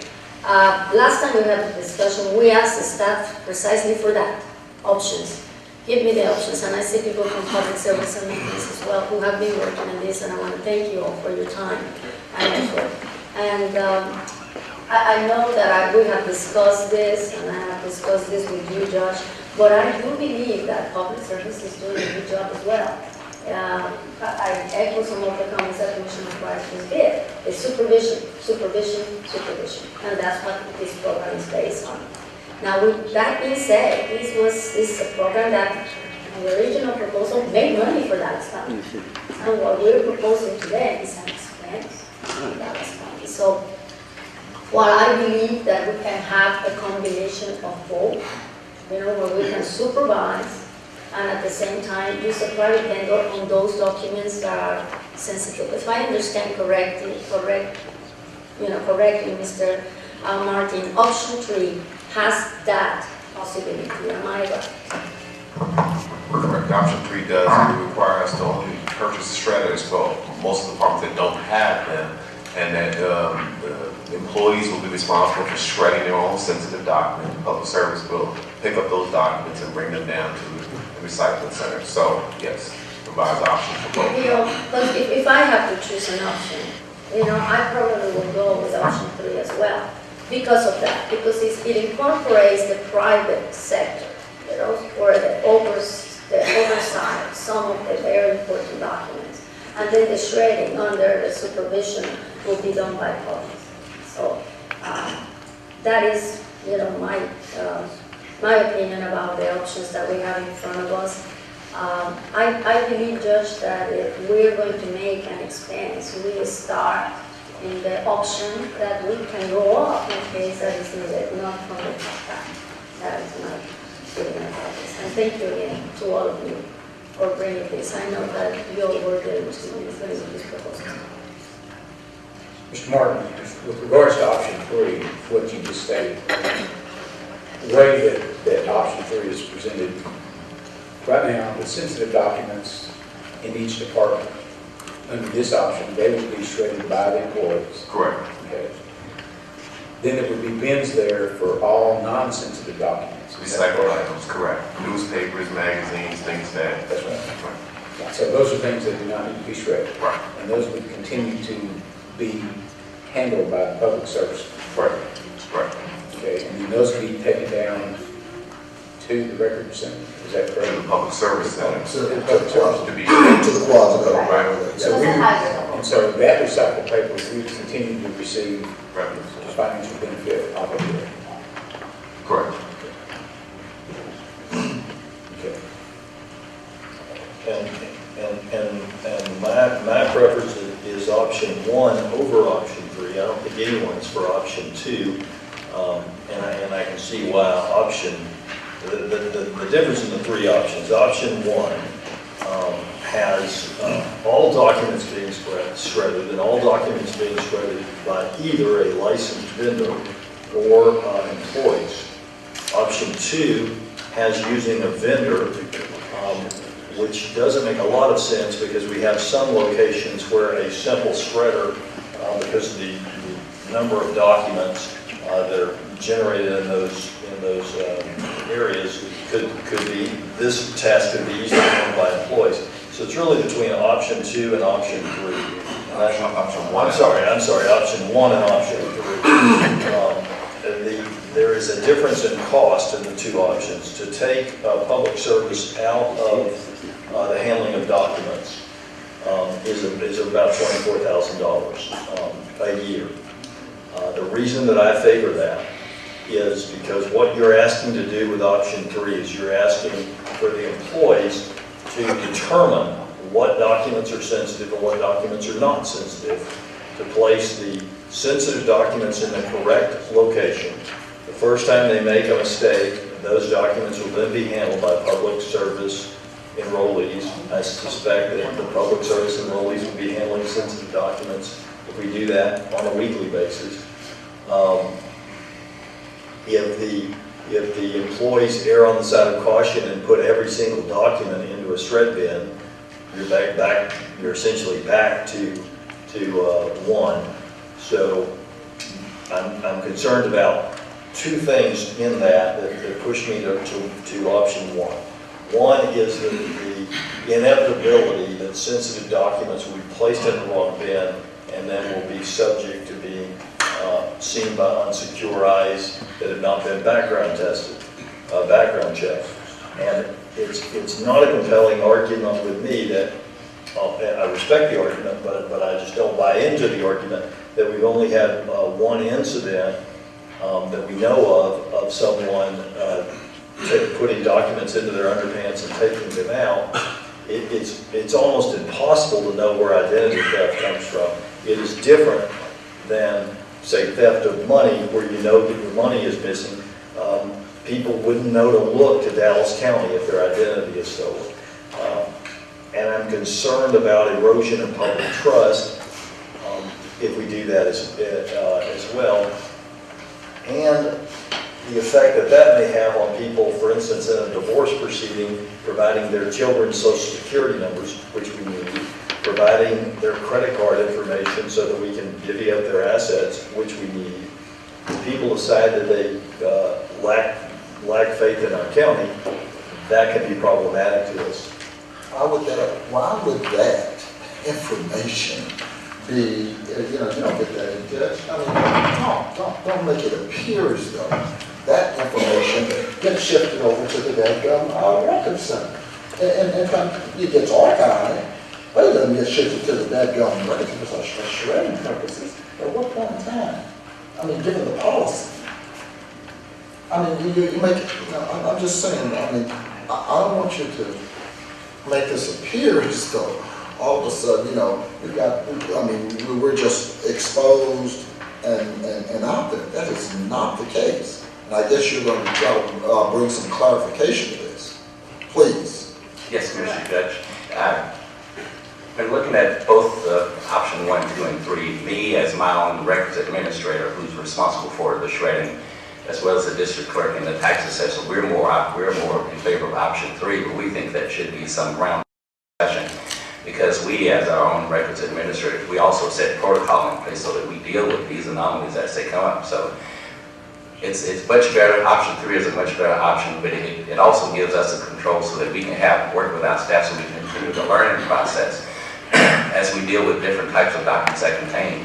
Last time we had a discussion, we asked the staff precisely for that, options. Give me the options. And I see people from public service and maintenance as well who have been working on this, and I want to thank you all for your time and effort. And I know that we have discussed this, and I have discussed this with you, Judge, but I do believe that public service is doing a good job as well. I echo some of the comments that Commissioner Price just did. It's supervision, supervision, supervision, and that's what this program is based on. Now, with that being said, this is a program that the original proposal made money for Dallas County. And what we're proposing today is an expense in Dallas County. So, while I believe that we can have a combination of both, where we can supervise and at the same time use a private vendor on those documents that are sensitive. If I understand correctly, Mr. Martin, option 3 has that possibility. Am I right? Correct. Option 3 does. It requires us to only purchase shredders for most of the departments that don't have them, and that the employees will be responsible for shredding their own sensitive document. The public service will pick up those documents and bring them down to the recycling center. So, yes, provides options for both. Because if I have to choose an option, I probably will go with option 3 as well. Because of that, because it incorporates the private sector, or the oversight of some of the very important documents. And then the shredding under the supervision will be done by public. So that is, my opinion about the options that we have in front of us. I believe, Judge, that if we're going to make an expense, we start in the option that we can go up in case that is needed, not from the top down. That is my feeling about this. And thank you again to all of you for bringing this. I know that you all were there to bring this proposal. Mr. Martin, with regards to option 3, what you just stated, the way that option 3 is presented, right now, the sensitive documents in each department, under this option, they would be shredded by the employees. Correct. Okay. Then there would be bins there for all non-sensitive documents. Recycled items, correct. Newspapers, magazines, things that. That's right. So those are things that do not need to be shredded. Right. And those would continue to be handled by the public service. Right. Right. Okay, and then those can be taken down to the record center. Is that correct? The public service center. To the Public service. To be. closet. Right. So so that recycled paper, we would continue to receive Right. financial benefit off of it. Correct. Okay. And my preference is option 1 over option 3. I don't think anyone's for option 2. And I can see why the difference in the 3 options. Option 1 has all documents being shredded, and all documents being shredded by either a licensed vendor or employees. Option 2 has using a vendor, which doesn't make a lot of sense because we have some locations where a simple shredder, because of the number of documents that are generated in those areas, could be, this task could be easily done by employees. So it's really between option 2 and option 3. Option 1. I'm sorry, option 1 and option 3. There is a difference in cost in the 2 options. To take public service out of the handling of documents is about $24,000 a year. The reason that I favor that is because what you're asking to do with option 3 is you're asking for the employees to determine what documents are sensitive and what documents are not sensitive, to place the sensitive documents in the correct location. The first time they make a mistake, those documents will then be handled by public service enrollees. I suspect that the public service enrollees will be handling sensitive documents if we do that on a weekly basis. If the employees err on the side of caution and put every single document into a shred bin, you're essentially back to 1. So I'm concerned about 2 things in that push me to option 1. One is the inevitability that sensitive documents will be placed in the wrong bin and then will be subject to being seen by unsecure eyes that have not been background tested, background checked. And it's not a compelling argument with me that and I respect the argument, but I just don't buy into the argument that we've only had one incident that we know of someone putting documents into their underpants and taking them out. It's almost impossible to know where identity theft comes from. It is different than, say, theft of money, where you know that your money is missing. People wouldn't know to look to Dallas County if their identity is stolen. And I'm concerned about erosion of public trust if we do that as well. And the effect that that may have on people, for instance, in a divorce proceeding, providing their children's social security numbers, which we need, providing their credit card information so that we can divvy up their assets, which we need. If people decide that they lack faith in our county, that can be problematic to us. Why would that information be, you don't get that in Dutch. I mean, don't make it appear as though that information gets shifted over to the dadgum record center. And it gets archived, but it doesn't get shifted to the dadgum record center for shredding purposes. At what point in time? I mean, given the policy. I mean, you make it, I'm just saying, I mean, I don't want you to make this appear as though all of a sudden, we're just exposed and out there. That is not the case. And I guess you're going to try to bring some clarification to this. Please. Yes, Commissioner Judge. Been looking at both option 1, 2, and 3. Me, as my own records administrator, who's responsible for the shredding, as well as the district clerk and the tax assessor, we're more in favor of option 3, but we think that should be some round discussion, because we, as our own records administrators, we also set protocol in place so that we deal with these anomalies as they come up. So it's much better. Option 3 is a much better option, but it also gives us the control so that we can work with our staff so we can continue the learning process as we deal with different types of documents that contain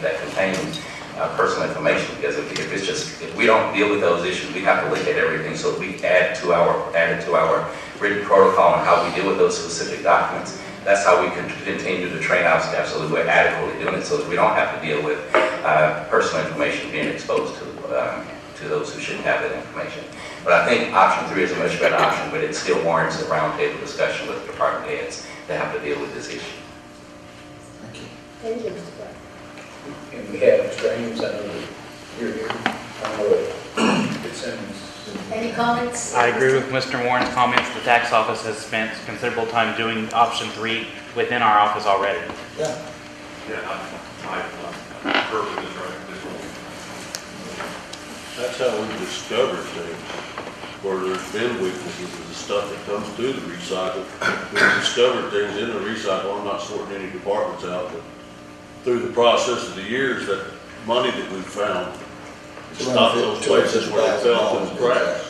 personal information. Because if we don't deal with those issues, we have to look at everything. So we add to our written protocol on how we deal with those specific documents. That's how we can continue to train our staff so that we're adequately doing it, so that we don't have to deal with personal information being exposed to those who shouldn't have that information. But I think option 3 is a much better option, but it still warrants a roundtable discussion with the department heads that have to deal with this issue. Thank you. Thank you, Mr. Clark. And we have Mr. Ames, I know that you're here. I know that it's Any comments? I agree with Mr. Warren's comments. The tax office has spent considerable time doing option 3 within our office already. Yeah. I'm perfectly right. That's how we discover things, where there's been weaknesses of the stuff that comes through the recycle. We've discovered things in the recycle. I'm not sorting any departments out, but through the process of the years, that money that we've found, stopped those places where they fell through the cracks.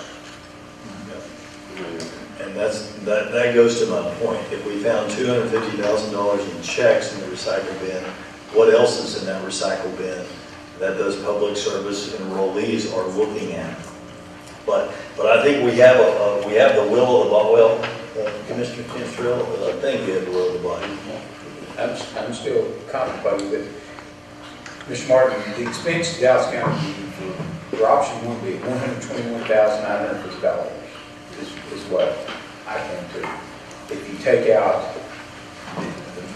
And that goes to my point. If we found $250,000 in checks in the recycle bin, what else is in that recycle bin that those public service enrollees are looking at? But I think we have the will of the body. Well, Commissioner Cantrell, I think we have the will of the body. I'm still contemplating that, Mr. Martin, the expense to Dallas County for option 1 would be $121,950 is what I think too. If you take out the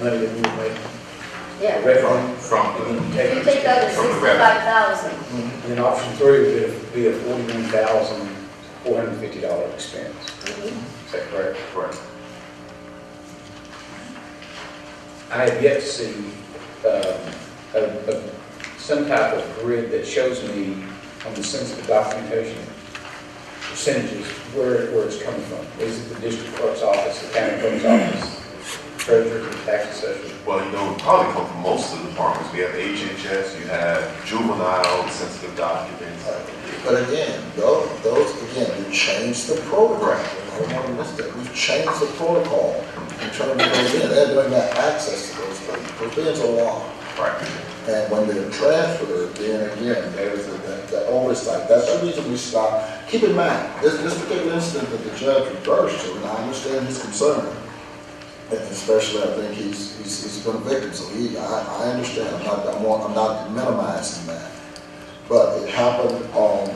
money that we were making, Yeah. from If you take out the 65,000. then option 3 would be a $41,450 expense. Is that correct? Correct. I have yet to see some type of grid that shows me on the sensitive documentation percentages where it's coming from. Is it the district clerk's office, the county clerk's office, treasurer, the tax assessor? Well, it would probably come from most of the departments. We have HHS, you have juvenile, sensitive documents. But again, you changed the protocol. I don't want to miss that. We've changed the protocol in terms of those bins. They're doing that access to those bins. Those bins are locked. Right. And when they're transferred, then again, there's that oversight. That's the reason we stopped. Keep in mind, this particular incident that the judge reversed to, and I understand his concern, And especially, I think he's been a victim, so I understand, I'm not minimizing that. But it happened on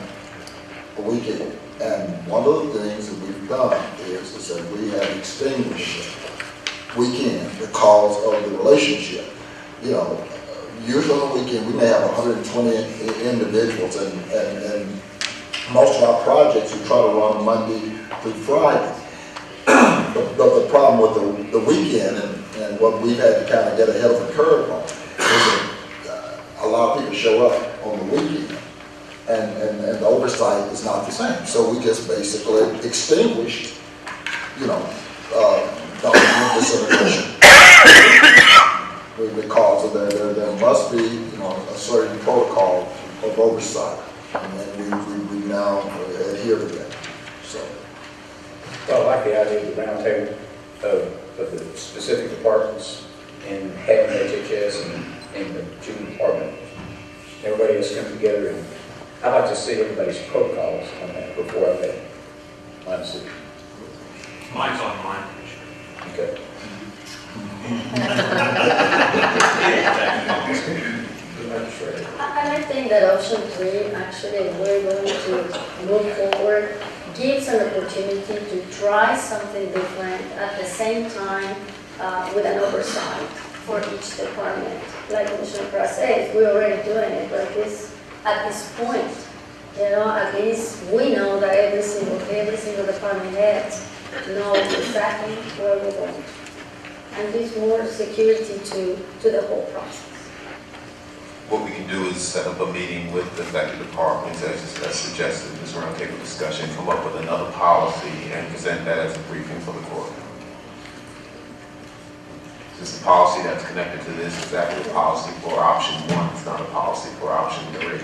a weekend, and one of the things that we've done is that we have extinguished weekend because of the relationship. You know, usually on the weekend, we may have 120 individuals, and most of our projects, we try to run Monday through Friday. But the problem with the weekend and what we've had to kind of get ahead of the curve on is that a lot of people show up on the weekend and the oversight is not the same. So we just basically extinguished, you know, the celebration. Because of there must be, you know, a certain protocol of oversight, and we now adhere to that. So. Well, I like the idea of the round table of the specific departments and having HHS and the juvenile department. Everybody has come together, and I'd like to see everybody's protocols on that before I make my decision. Mine's on mine. Okay. And I think that option 3, actually, we're going to move forward, gives an opportunity to try something different at the same time with an oversight for each department. Like Commissioner Cross says, we're already doing it, but at this point, you know, at least we know that every single department head knows exactly where we're going. And gives more security to the whole process. What we can do is set up a meeting with the affected departments as suggested in this roundtable discussion, come up with another policy and present that as a briefing for the court. Since the policy that's connected to this is actually a policy for option 1, it's not a policy for option 3.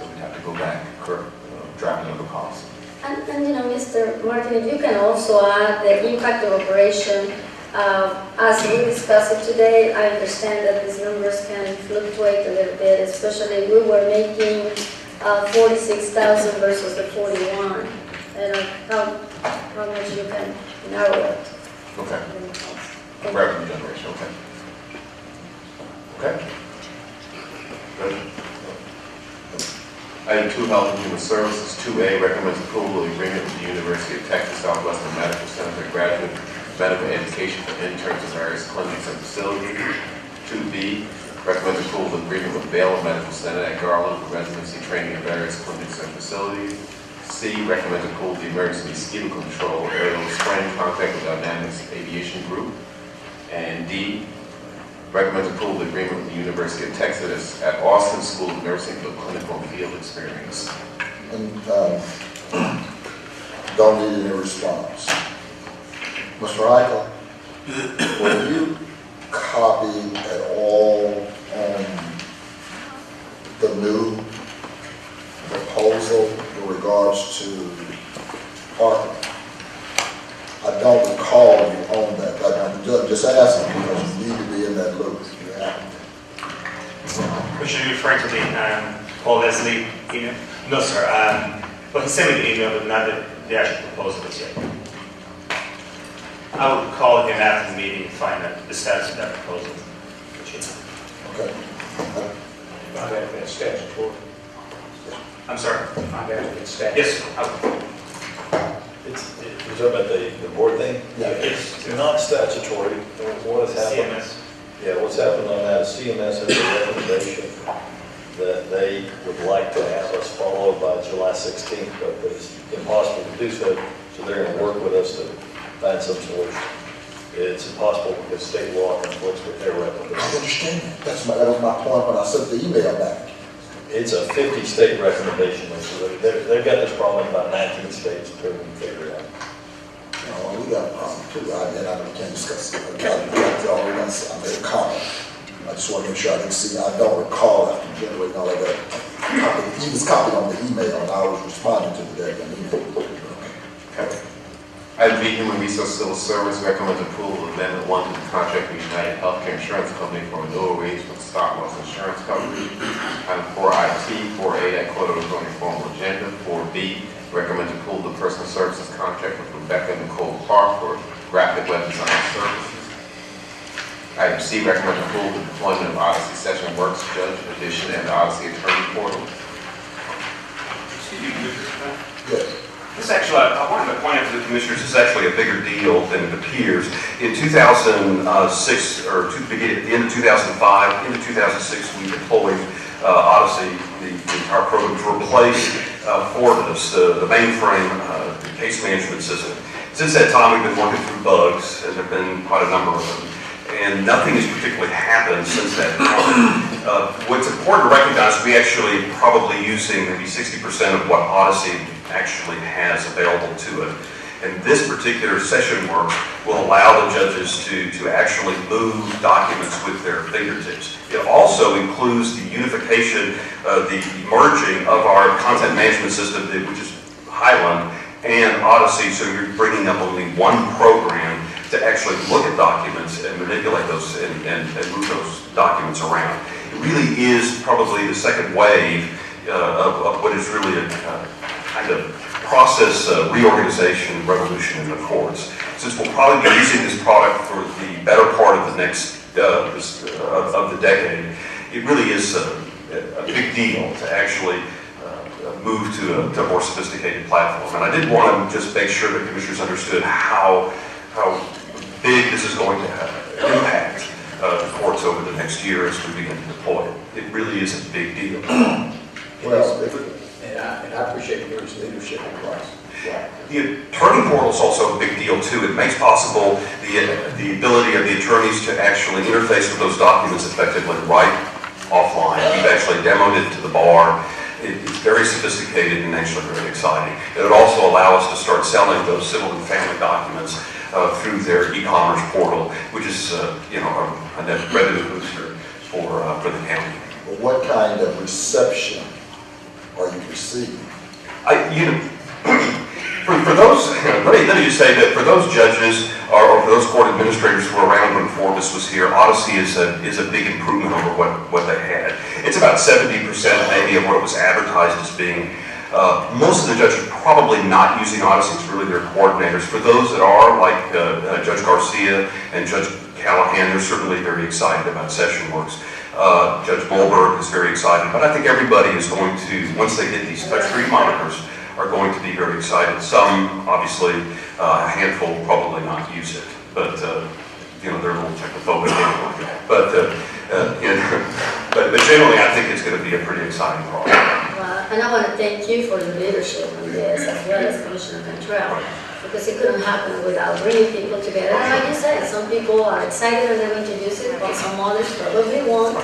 So we'd have to go back and draft another policy. And you know, Mr. Martin, if you can also add the impact of operation. As we discussed it today, I understand that these numbers can fluctuate a little bit, especially we were making 46,000 versus the 41. You know, how much you can narrow it. Okay. Revenue generation, okay. Okay. Good. Item 2, Health and Human Services. 2A, recommends approval of agreement with the University of Texas Southwestern Medical Center graduate medical education for interns in various clinics and facilities. 2B, recommends approval of agreement with Baylor Medical Center at Garland for residency training in various clinics and facilities. C, recommends approval of the emergency mosquito control aerial spraying contract with Dynamics Aviation Group. And D, recommends approval of the agreement with the University of Texas at Austin School of Nursing for clinical and field experience. And don't need any response. Mr. Eichel, will you copy at all on the new proposal in regards to parking? I don't recall you on that, but I'm just asking because you need to be in that loop. You have Commissioner, you're referring to the Paul Leslie email? No, sir. Well, he sent me the email, but not the actual proposal is yet. I will call him after the meeting to find out the status of that proposal. Okay. Find out if that's statutory. I'm sorry? Find out if it's statutory. Yes, sir. I will. You're talking about the board thing? Yeah. It's not statutory. What has happened? CMS. Yeah, what's happened on that is CMS has a recommendation that they would like to have us follow by July 16th, but it's impossible to do so, so they're going to work with us to find some solution. It's impossible because state law conflicts with their I recommendation. understand that. That was my point when I sent the email back. It's a 50-state recommendation, so they've got this problem in about 19 states to figure it out. We got a problem too. I can't discuss it. I made a comment. I just want to make sure I didn't see. I don't recall after generating all of that. He was copied on the email, and I was responding to that email. Okay. Item B, Human Resource Civil Service recommends approval of Amendment 1 to the contract with United Healthcare Insurance Company for renewal rates for stock loss insurance coverage. Item 4IT, 4A, that quote was on your formal agenda. 4B, recommends approval of the personal services contract with Rebecca Nicole Clark for graphic web design services. Item C, recommend approval of the deployment of Odyssey Session Works Judge Edition and the Odyssey Attorney Portal. Excuse me, Commissioner. Yes. This actually, I wanted to point out to the commissioners, it's actually a bigger deal than it appears. In 2006, or at the end of 2005, into 2006, we deployed Odyssey, the entire program, to replace Fortis, the mainframe, the case management system. Since that time, we've been working through bugs, and there have been quite a number of them. And nothing has particularly happened since that time. What's important to recognize, we actually probably using maybe 60% of what Odyssey actually has available to it. And this particular session work will allow the judges to actually move documents with their fingertips. It also includes the unification, the merging of our content management system, which is Highland, and Odyssey, so you're bringing up only one program to actually look at documents and manipulate those and move those documents around. It really is probably the second wave of what is really a kind of process reorganization revolution in the courts. Since we'll probably be using this product for the better part of the next of the decade, it really is a big deal to actually move to a more sophisticated platform. And I did want to just make sure that commissioners understood how big this is going to impact the courts over the next year as we begin to deploy it. It really is a big deal. Well, and I appreciate your leadership in Christ. Right. The attorney portal is also a big deal too. It makes possible the ability of the attorneys to actually interface with those documents effectively right offline. We've actually demoed it to the bar. It's very sophisticated and actually very exciting. It would also allow us to start selling those civil and family documents through their e-commerce portal, which is a net revenue booster for the county. Well, what kind of reception are you receiving? For those, let me just say that for those judges or for those court administrators who were around when Fortis was here, Odyssey is a big improvement over what they had. It's about 70% maybe of what it was advertised as being. Most of the judges are probably not using Odyssey. It's really their coordinators. For those that are, like Judge Garcia and Judge Callahan, they're certainly very excited about SessionWorks. Judge Goldberg is very excited, but I think everybody is going to, once they get these touch-free monikers, are going to be very excited. Some, obviously, a handful will probably not use it, but they're a little technophobic anyway. But generally, I think it's going to be a pretty exciting project. And I want to thank you for your leadership on this, as well as Commissioner Cantrell, because it couldn't happen without bringing people together. And like you said, some people are excited and they're going to use it, but some others probably won't.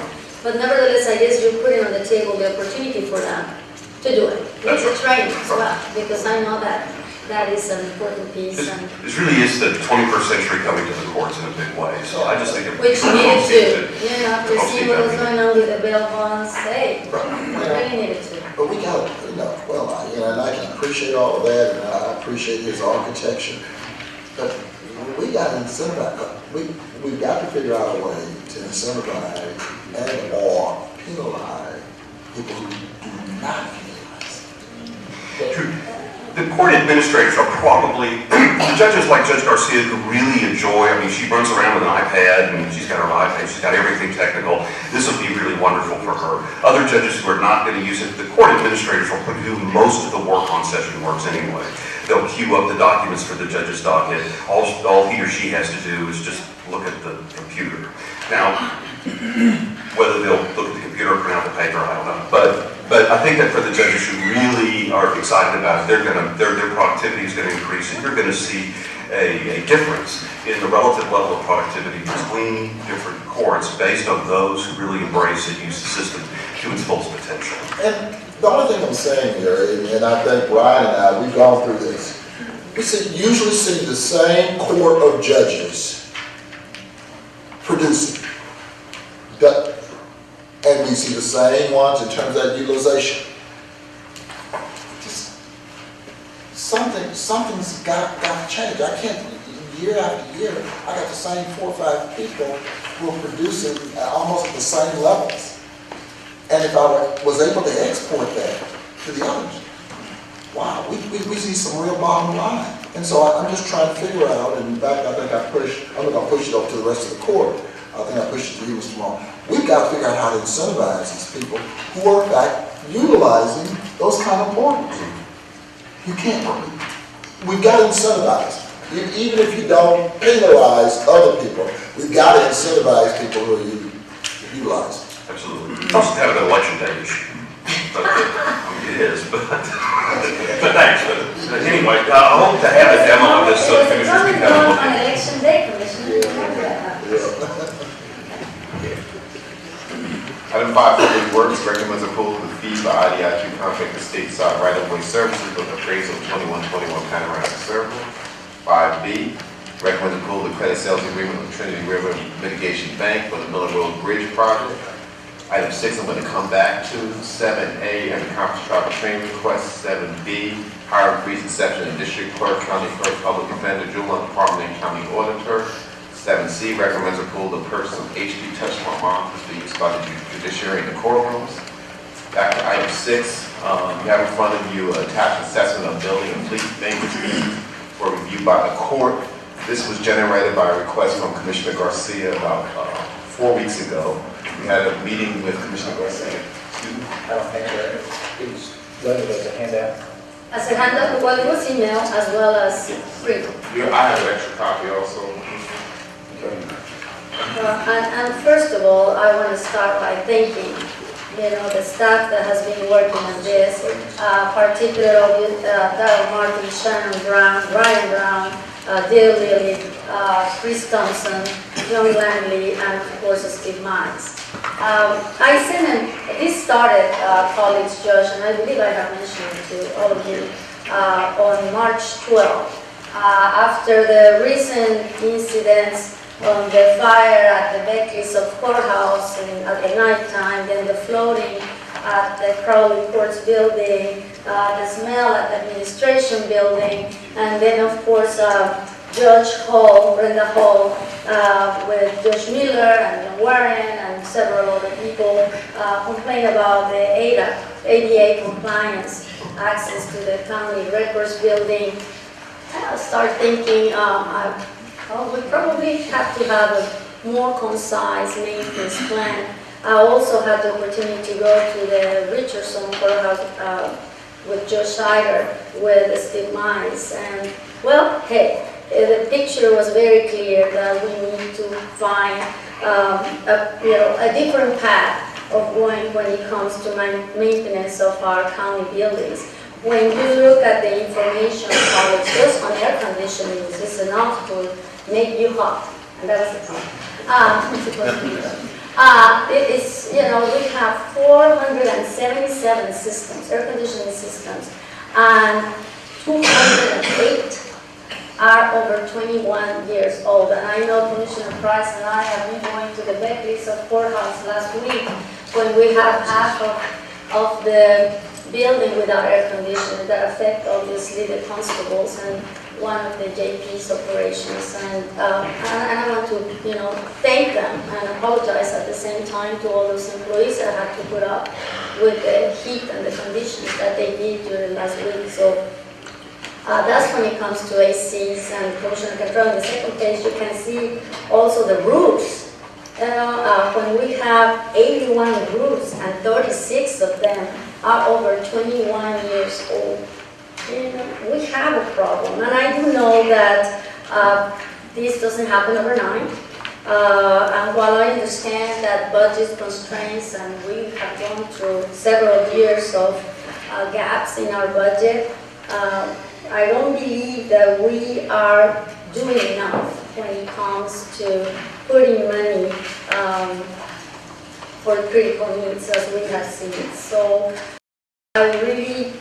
But nevertheless, I guess you're putting on the table the opportunity for them to do it. It's a training as well, because I know that is an important piece. This really is the 21st century coming to the courts in a big way, so I just think which needed to, after seeing what was going on with the bail bonds, hey, we really needed to. But we got, and I can appreciate all of that, and I appreciate his architecture, but we got to incentivize, we've got to figure out a way to incentivize and or penalize people who do not penalize. The court administrators are probably, the judges like Judge Garcia who really enjoy, she runs around with an iPad and she's got her iPad, she's got everything technical. This will be really wonderful for her. Other judges who are not going to use it, the court administrators will do most of the work on SessionWorks anyway. They'll queue up the documents for the judge's docket. All he or she has to do is just look at the computer. Now, whether they'll look at the computer or print out the paper, I don't know. But I think that for the judges who really are excited about it, their productivity is going to increase, and you're going to see a difference in the relative level of productivity between different courts based on those who really embrace and use the system to its fullest potential. And the only thing I'm saying here, and I think Brian and I, we've gone through this, we usually see the same court of judges producing. And we see the same ones in terms of that utilization. Just something's got to change. I can't, year after year, I got the same 4 or 5 people who are producing almost at the same levels. And if I was able to export that to the others, wow, we see some real bottom line. And so I'm just trying to figure out, and in fact, I think I'm going to push it up to the rest of the court. I think I pushed it to you, Mr. Moore. We've got to figure out how to incentivize these people who are in fact utilizing those kind of portals. You can't, we've got to incentivize. Even if you don't penalize other people, we've got to incentivize people who are utilizing. Absolutely. Also have an election day issue. But, it is, but thanks. But anyway, I hope to have a demo of this so the commissioners can kind of look On at it. election day, Commissioner, you remember that. Item 5, Public Works recommends approval of the fee by IDIQ contract for stateside right-of-way services with appraisal of 2121 Panoramic Circle. 5B, recommends approval of the credit sales agreement with Trinity River Mitigation Bank for the Miller Road Bridge project. Item 6, I'm going to come back to. 7A, under conference trial training request. 7B, hire freeze inception of district clerk, county clerk, public defender, juvenile department, and county auditor. 7C, recommends approval of purchase of HP touchscreen monitors to be used by the judiciary in the courtrooms. Back to item 6, you have in front of you attached assessment of building and fleet maintenance for review by the court. This was generated by a request from Commissioner Garcia about 4 weeks ago. We had a meeting with Commissioner Garcia. Excuse me? I don't think that it was loaded as a handout. As a handout, well, it was email as well as print. I have an extra copy also. And first of all, I want to start by thanking, the staff that has been working on this, particularly Darrell Martin, Shannon Brown, Ryan Brown, Dale Lilly, Chris Thompson, John Langley, and of course Steve Miles. I sent this started, colleagues, Josh, and I believe I have mentioned it to all of you, on March 12th. After the recent incidents on the fire at the Beckley's of Courthouse and at the night time, then the flooding at the Crowley Courts building, the smell at the administration building, and then of course Judge Hall, Brenda Hall, with Judge Miller and Warren and several other people complain about the ADA compliance, access to the county records building. I start thinking, we probably have to have a more concise maintenance plan. I also had the opportunity to go to the Richardson Courthouse with Joe Scheider with Steve Miles, and well, hey, the picture was very clear that we need to find a different path of going when it comes to maintenance of our county buildings. When you look at the information college, just on air conditioning is enough to make you hot, and that was the point. It is, we have 477 systems, air conditioning systems, and 208 are over 21 years old. And I know Commissioner Price and I have been going to the Beckley's of Courthouse last week when we have half of the building without air conditioning that affect obviously the constables and one of the JP's operations. And I want to, thank them and apologize at the same time to all those employees that had to put up with the heat and the conditions that they did during last week. So that's when it comes to ACs. And Commissioner Catrell, on the second page, you can see also the roofs. When we have 81 roofs and 36 of them are over 21 years old, we have a problem. And I do know that this doesn't happen overnight. And while I understand that budget constraints, and we have gone through several years of gaps in our budget, I don't believe that we are doing enough when it comes to putting money for critical needs as we have seen. So I really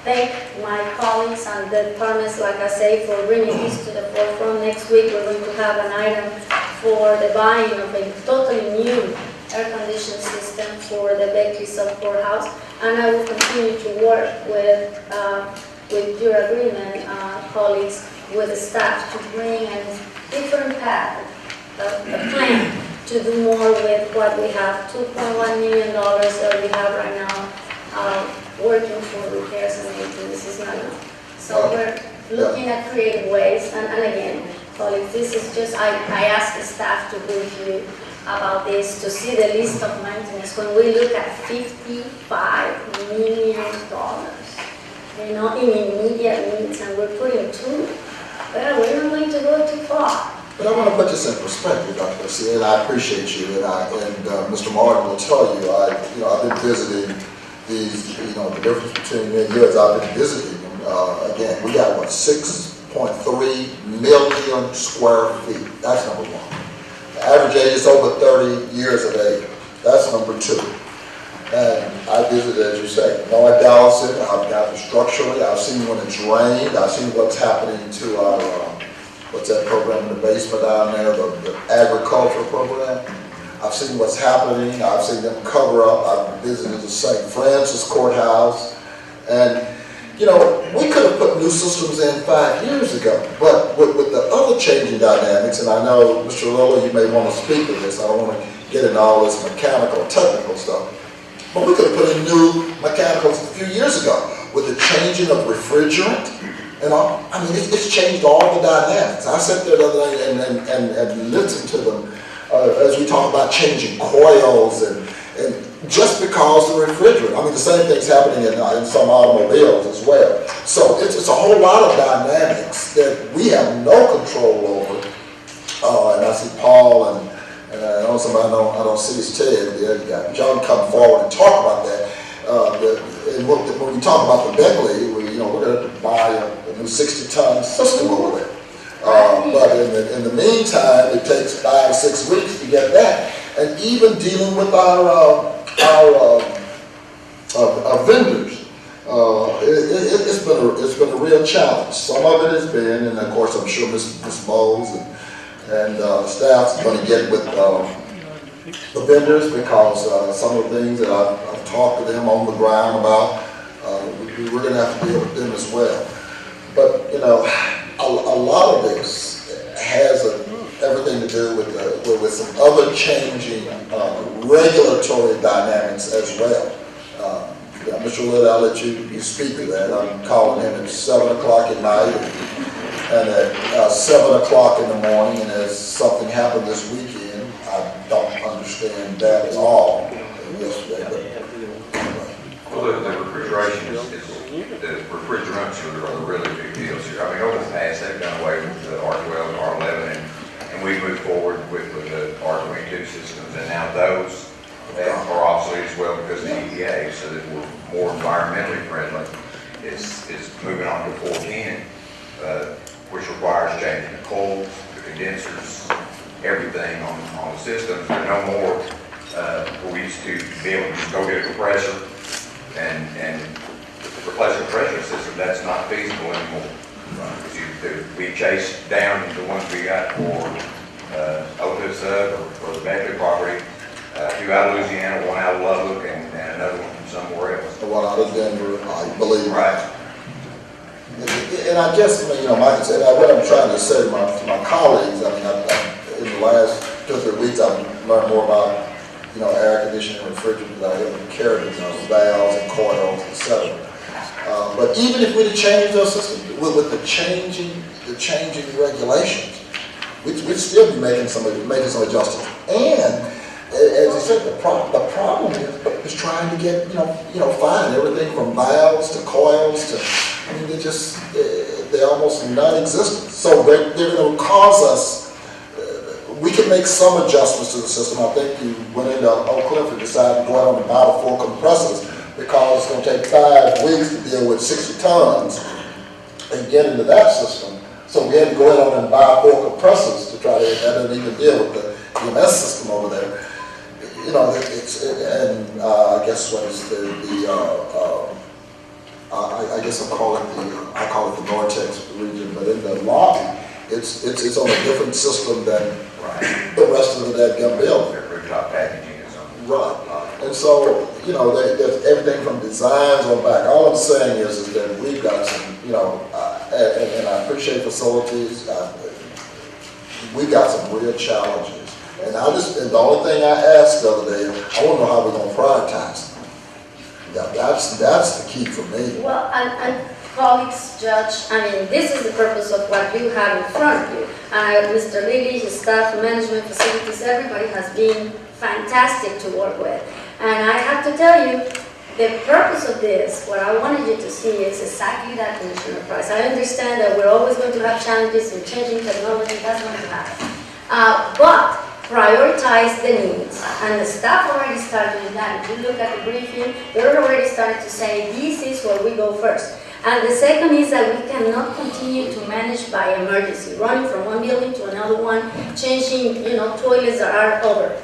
thank my colleagues and the departments, like I say, for bringing this to the forefront. Next week we're going to have an item for the buying of a totally new air conditioning system for the Beckley's of Courthouse, and I will continue to work with your agreement, colleagues, with the staff to bring a different path, a plan to do more with what we have, $2.1 million that we have right now, working for repairs and maintenance is not enough. So we're looking at creative ways, and again, colleagues, this is just, I asked the staff to brief you about this, to see the list of maintenance. When we look at $55 million, you know, in immediate needs, and we're putting two, well, we're not going to go too far. But I want to put this in perspective, Dr. Garcia, and I appreciate you, and Mr. Martin will tell you, I've been visiting these, the difference between me and you is I've been visiting them. Again, we got, 6.3 million square feet. That's number one. The average age is over 30 years of age. That's number two. And I visited, as you say, North Dallas, I've got structurally, I've seen when it's rained, I've seen what's happening to our, what's that program in the basement down there, the agricultural program. I've seen what's happening. I've seen them cover up. I've visited the St. Francis Courthouse. And, we could have put new systems in 5 years ago. But with the other changing dynamics, and I know, Mr. Lilla, you may want to speak to this. I don't want to get into all this mechanical, technical stuff. But we could have put in new mechanicals a few years ago with the changing of refrigerant. It's changed all the dynamics. I sat there the other day and listened to them as we talk about changing coils and just because the refrigerant. The same thing's happening in some automobiles as well. So it's a whole lot of dynamics that we have no control over. And I see Paul and I know somebody I don't see his Ted. The other guy, John, come forward and talk about that. And when we talk about the Bentley, we're going to buy a new 60-ton system over there. But in the meantime, it takes 5 or 6 weeks to get that. And even dealing with our vendors, it's been a real challenge. Some of it has been, and of course I'm sure Ms. Moles and staff's going to get with the vendors because some of the things that I've talked to them on the ground about, we're going to have to deal with them as well. But a lot of this has everything to do with some other changing regulatory dynamics as well. Mr. Litt, I'll let you speak to that. I'm calling in at 7 o'clock at night and at 7 o'clock in the morning, and as something happened this weekend, I don't understand that at all. Well, the refrigeration the refrigerants are the really big deals here. Over the past, they've done away with the R12 and R11, and we moved forward with the R22 systems, and now those are obsolete as well because of the EPA, so that we're more environmentally friendly. It's moving on to 410, which requires changing the coils, the condensers, everything on the systems. There's no more we used to be able to just go get a compressor and replace a pressure system. That's not feasible anymore. We chased down the ones we got for Oak Sub or the Bentley property, 2 out of Louisiana, 1 out of Lubbock, and another one from somewhere else. The one out of Denver, I believe. Right. And I guess, Michael said, what I'm trying to say to my colleagues, in the last 2 or 3 weeks, I've learned more about air conditioning and refrigerant that I ever carried, valves and coils, etc. But even if we'd have changed those systems, with the changing regulations, we'd still be making some adjustments. And as I said, the problem is trying to get find everything from valves to coils to they're almost non-existent. So they're going to cause us. We can make some adjustments to the system. I think you went into Oak Cliff and decided to go out and buy the 4 compressors because it's going to take 5 weeks to deal with 60 tons and get into that system. So we had to go out and buy 4 compressors to try to, that doesn't even deal with the EMS system over there. I guess what is I guess I call it the Nortex region, but in the lobby, it's on a different system than the rest of that gun building. Right. And so, there's everything from designs on back. All I'm saying is that we've got some, and I appreciate facilities, we've got some real challenges. And the only thing I asked the other day, I want to know how we're going to prioritize them. That's the key for me. Well, and colleagues, Judge, I mean, this is the purpose of what you have in front of you. Mr. Lilly, his staff, management, facilities, everybody has been fantastic to work with. And I have to tell you, the purpose of this, what I wanted you to see is exactly that, Commissioner Price. I understand that we're always going to have challenges in changing technology, that's going to happen. But prioritize the needs, and the staff already started doing that. If you look at the briefing, they're already starting to say, this is where we go first. And the second is that we cannot continue to manage by emergency, running from one building to another one, changing, toilets that are over,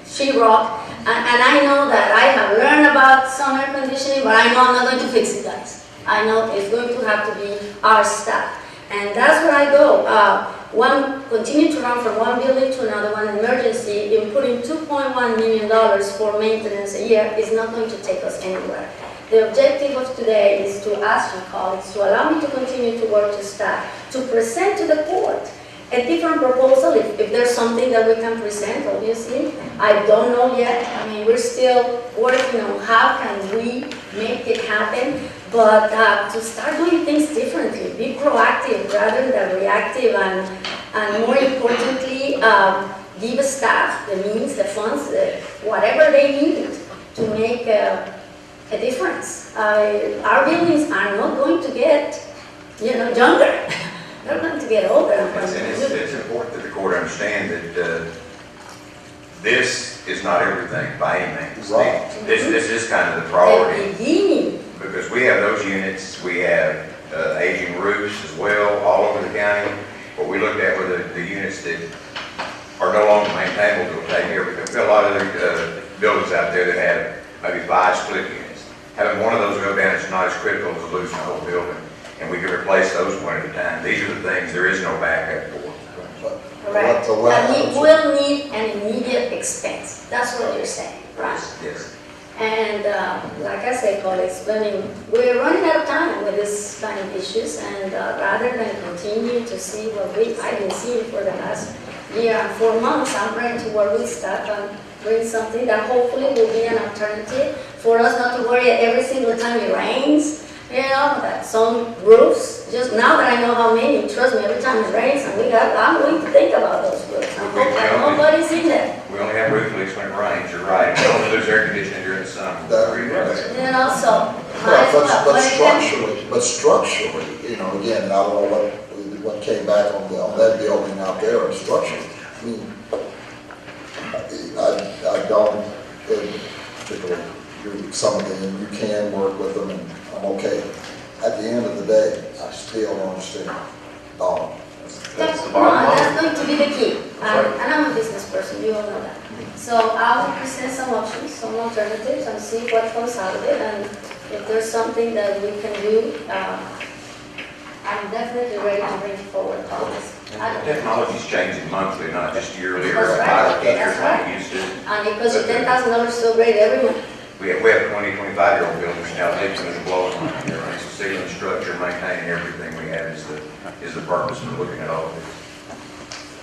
sheetrock. And I know that I have learned about some air conditioning, but I know I'm not going to fix it, guys. I know it's going to have to be our staff. And that's where I go. Continue to run from one building to another one, emergency, in putting $2.1 million for maintenance a year is not going to take us anywhere. The objective of today is to ask your colleagues to allow me to continue to work with staff, to present to the court a different proposal, if there's something that we can present, obviously. I don't know yet. I mean, we're still working on how can we make it happen, but to start doing things differently, be proactive rather than reactive, and more importantly, give staff the means, the funds, whatever they need to make a difference. Our buildings are not going to get, younger. They're going to get older. It's important that the court understand that this is not everything by any means. Right. This is kind of the priority. The beginning. Because we have those units, we have aging roofs as well, all over the county. What we looked at were the units that are no longer maintainable to take care of. We've got a lot of other buildings out there that have maybe 5 split units. Having one of those go down is not as critical as losing the whole building. And we can replace those one at a time. These are the things there is no backup for. Correct. And it will need an immediate expense. That's what you're saying, right? Yes. And like I say, colleagues, I mean, we're running out of time with this kind of issues, and rather than continue to see what I've been seeing for the last year and 4 months, I'm ready to work with staff and bring something that hopefully will be an alternative for us not to worry every single time it rains. That some roofs, just now that I know how many, trust me, every time it rains, and I'm going to think about those roofs. I hope that nobody's in there. We only have roof leaks when it rains, you're right. We only lose air conditioning during the summer. So, But structurally, again, I don't know what came back on that building out there, and structurally, I mean, I don't, particularly, some of them, you can work with them, and I'm okay. At the end of the day, I still don't understand dollar. That's going to be the key. And I'm a business person, you all know that. So I will present some options, some alternatives, and see what comes out of it. And if there's something that we can do, I'm definitely ready to bring it forward. Technology's changing monthly, not just yearly or That's right. years That's like right. it used to. And it costs you $10,000 still great every month. We have 20, 25-year-old buildings now, dipping and blowing on everything. So ceiling structure, maintaining everything we have is the purpose of looking at all of this.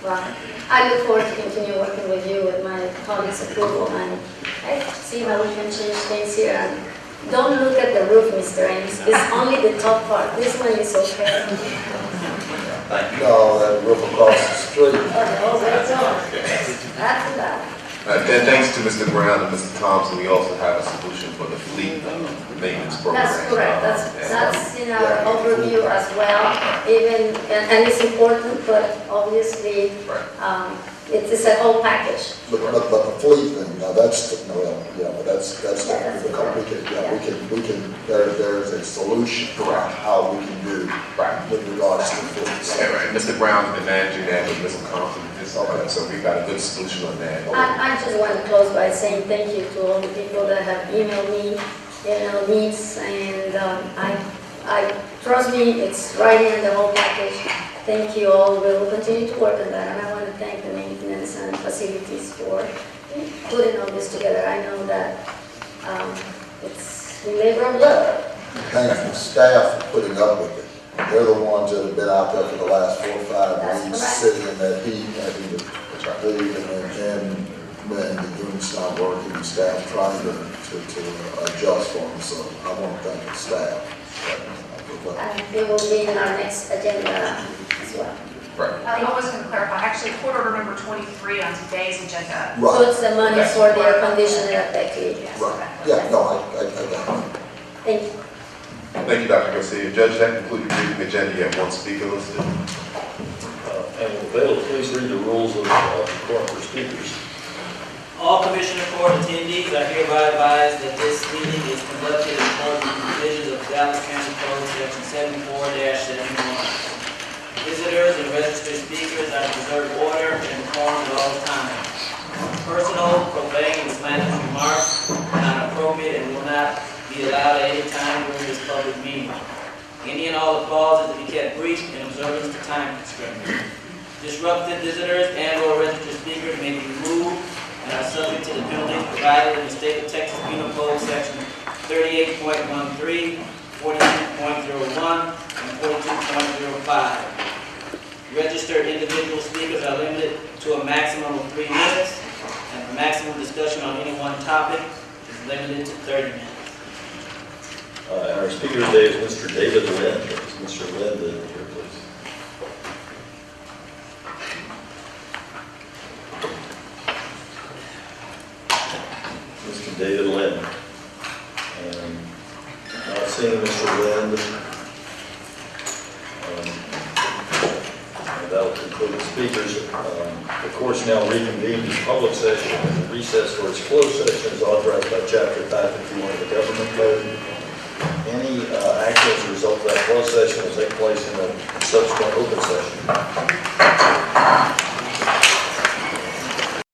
Right. I look forward to continue working with you with my colleagues' approval and see how we can change things here. And don't look at the roof, Mr. Ames. It's only the top part. This one is okay. Thank you. No, that roof across the street. Oh, that's all. That's that. Thanks to Mr. Brown and Mr. Thompson, we also have a solution for the fleet maintenance program. That's correct. That's in our overview as well. Even and it's important, but obviously it's a whole package. But the fleet thing, now that's difficult. We can there's a solution for how we can do with regards to the fleet. Yeah, right. Mr. Brown's been managing that with Mr. Thompson. So we've got a good solution on that. I just want to close by saying thank you to all the people that have emailed me, needs, and I trust me, it's right in the whole package. Thank you all. We will continue to work on that, and I want to thank the maintenance and facilities for putting all this together. I know that it's labor of love. Thank the staff for putting up with it. They're the ones that have been out there for the last 4 or 5 weeks, sitting in that heat, having to leave and and the unit's not working, the staff trying to adjust for them, so I want to thank the staff. It will be in our next agenda as well. I was going to clarify, actually, court order number 23 on today's agenda. Right. So it's the money for the air conditioner that you. Right, yeah, no, I got it. Thank you. Thank you, Dr. Garcia. Judge, that concludes your reading agenda. You have one speaker listed. And will Bill please read the rules of the court for speakers? All Commissioner Court attendees are hereby advised that this meeting is conducted in accordance with the provisions of Dallas County Code Section 74-71. Visitors and registered speakers are to preserve order and form at all times. Personal, profane, and slanderous remarks are not appropriate and will not be allowed at any time during this public meeting. Any and all applause is to be kept brief in observance of time constraints. Disrupted visitors and/or registered speakers may be removed and are subject to the penalties provided in the State of Texas Penal Code Section 38.13, 42.01, and 42.05. Registered individual speakers are limited to a maximum of 3 minutes, and the maximum discussion on any one topic is limited to 30 minutes. And our speaker today is Mr. David Lind. Is Mr. Lind here, please? Mr. David Lind. And not seeing Mr. Lind. That'll conclude the speakers. The court's now reconvened in public session, and the recess for its closed session is authorized by Chapter 551 of the Government Code. Any action as a result of that closed session will take place in a subsequent open session.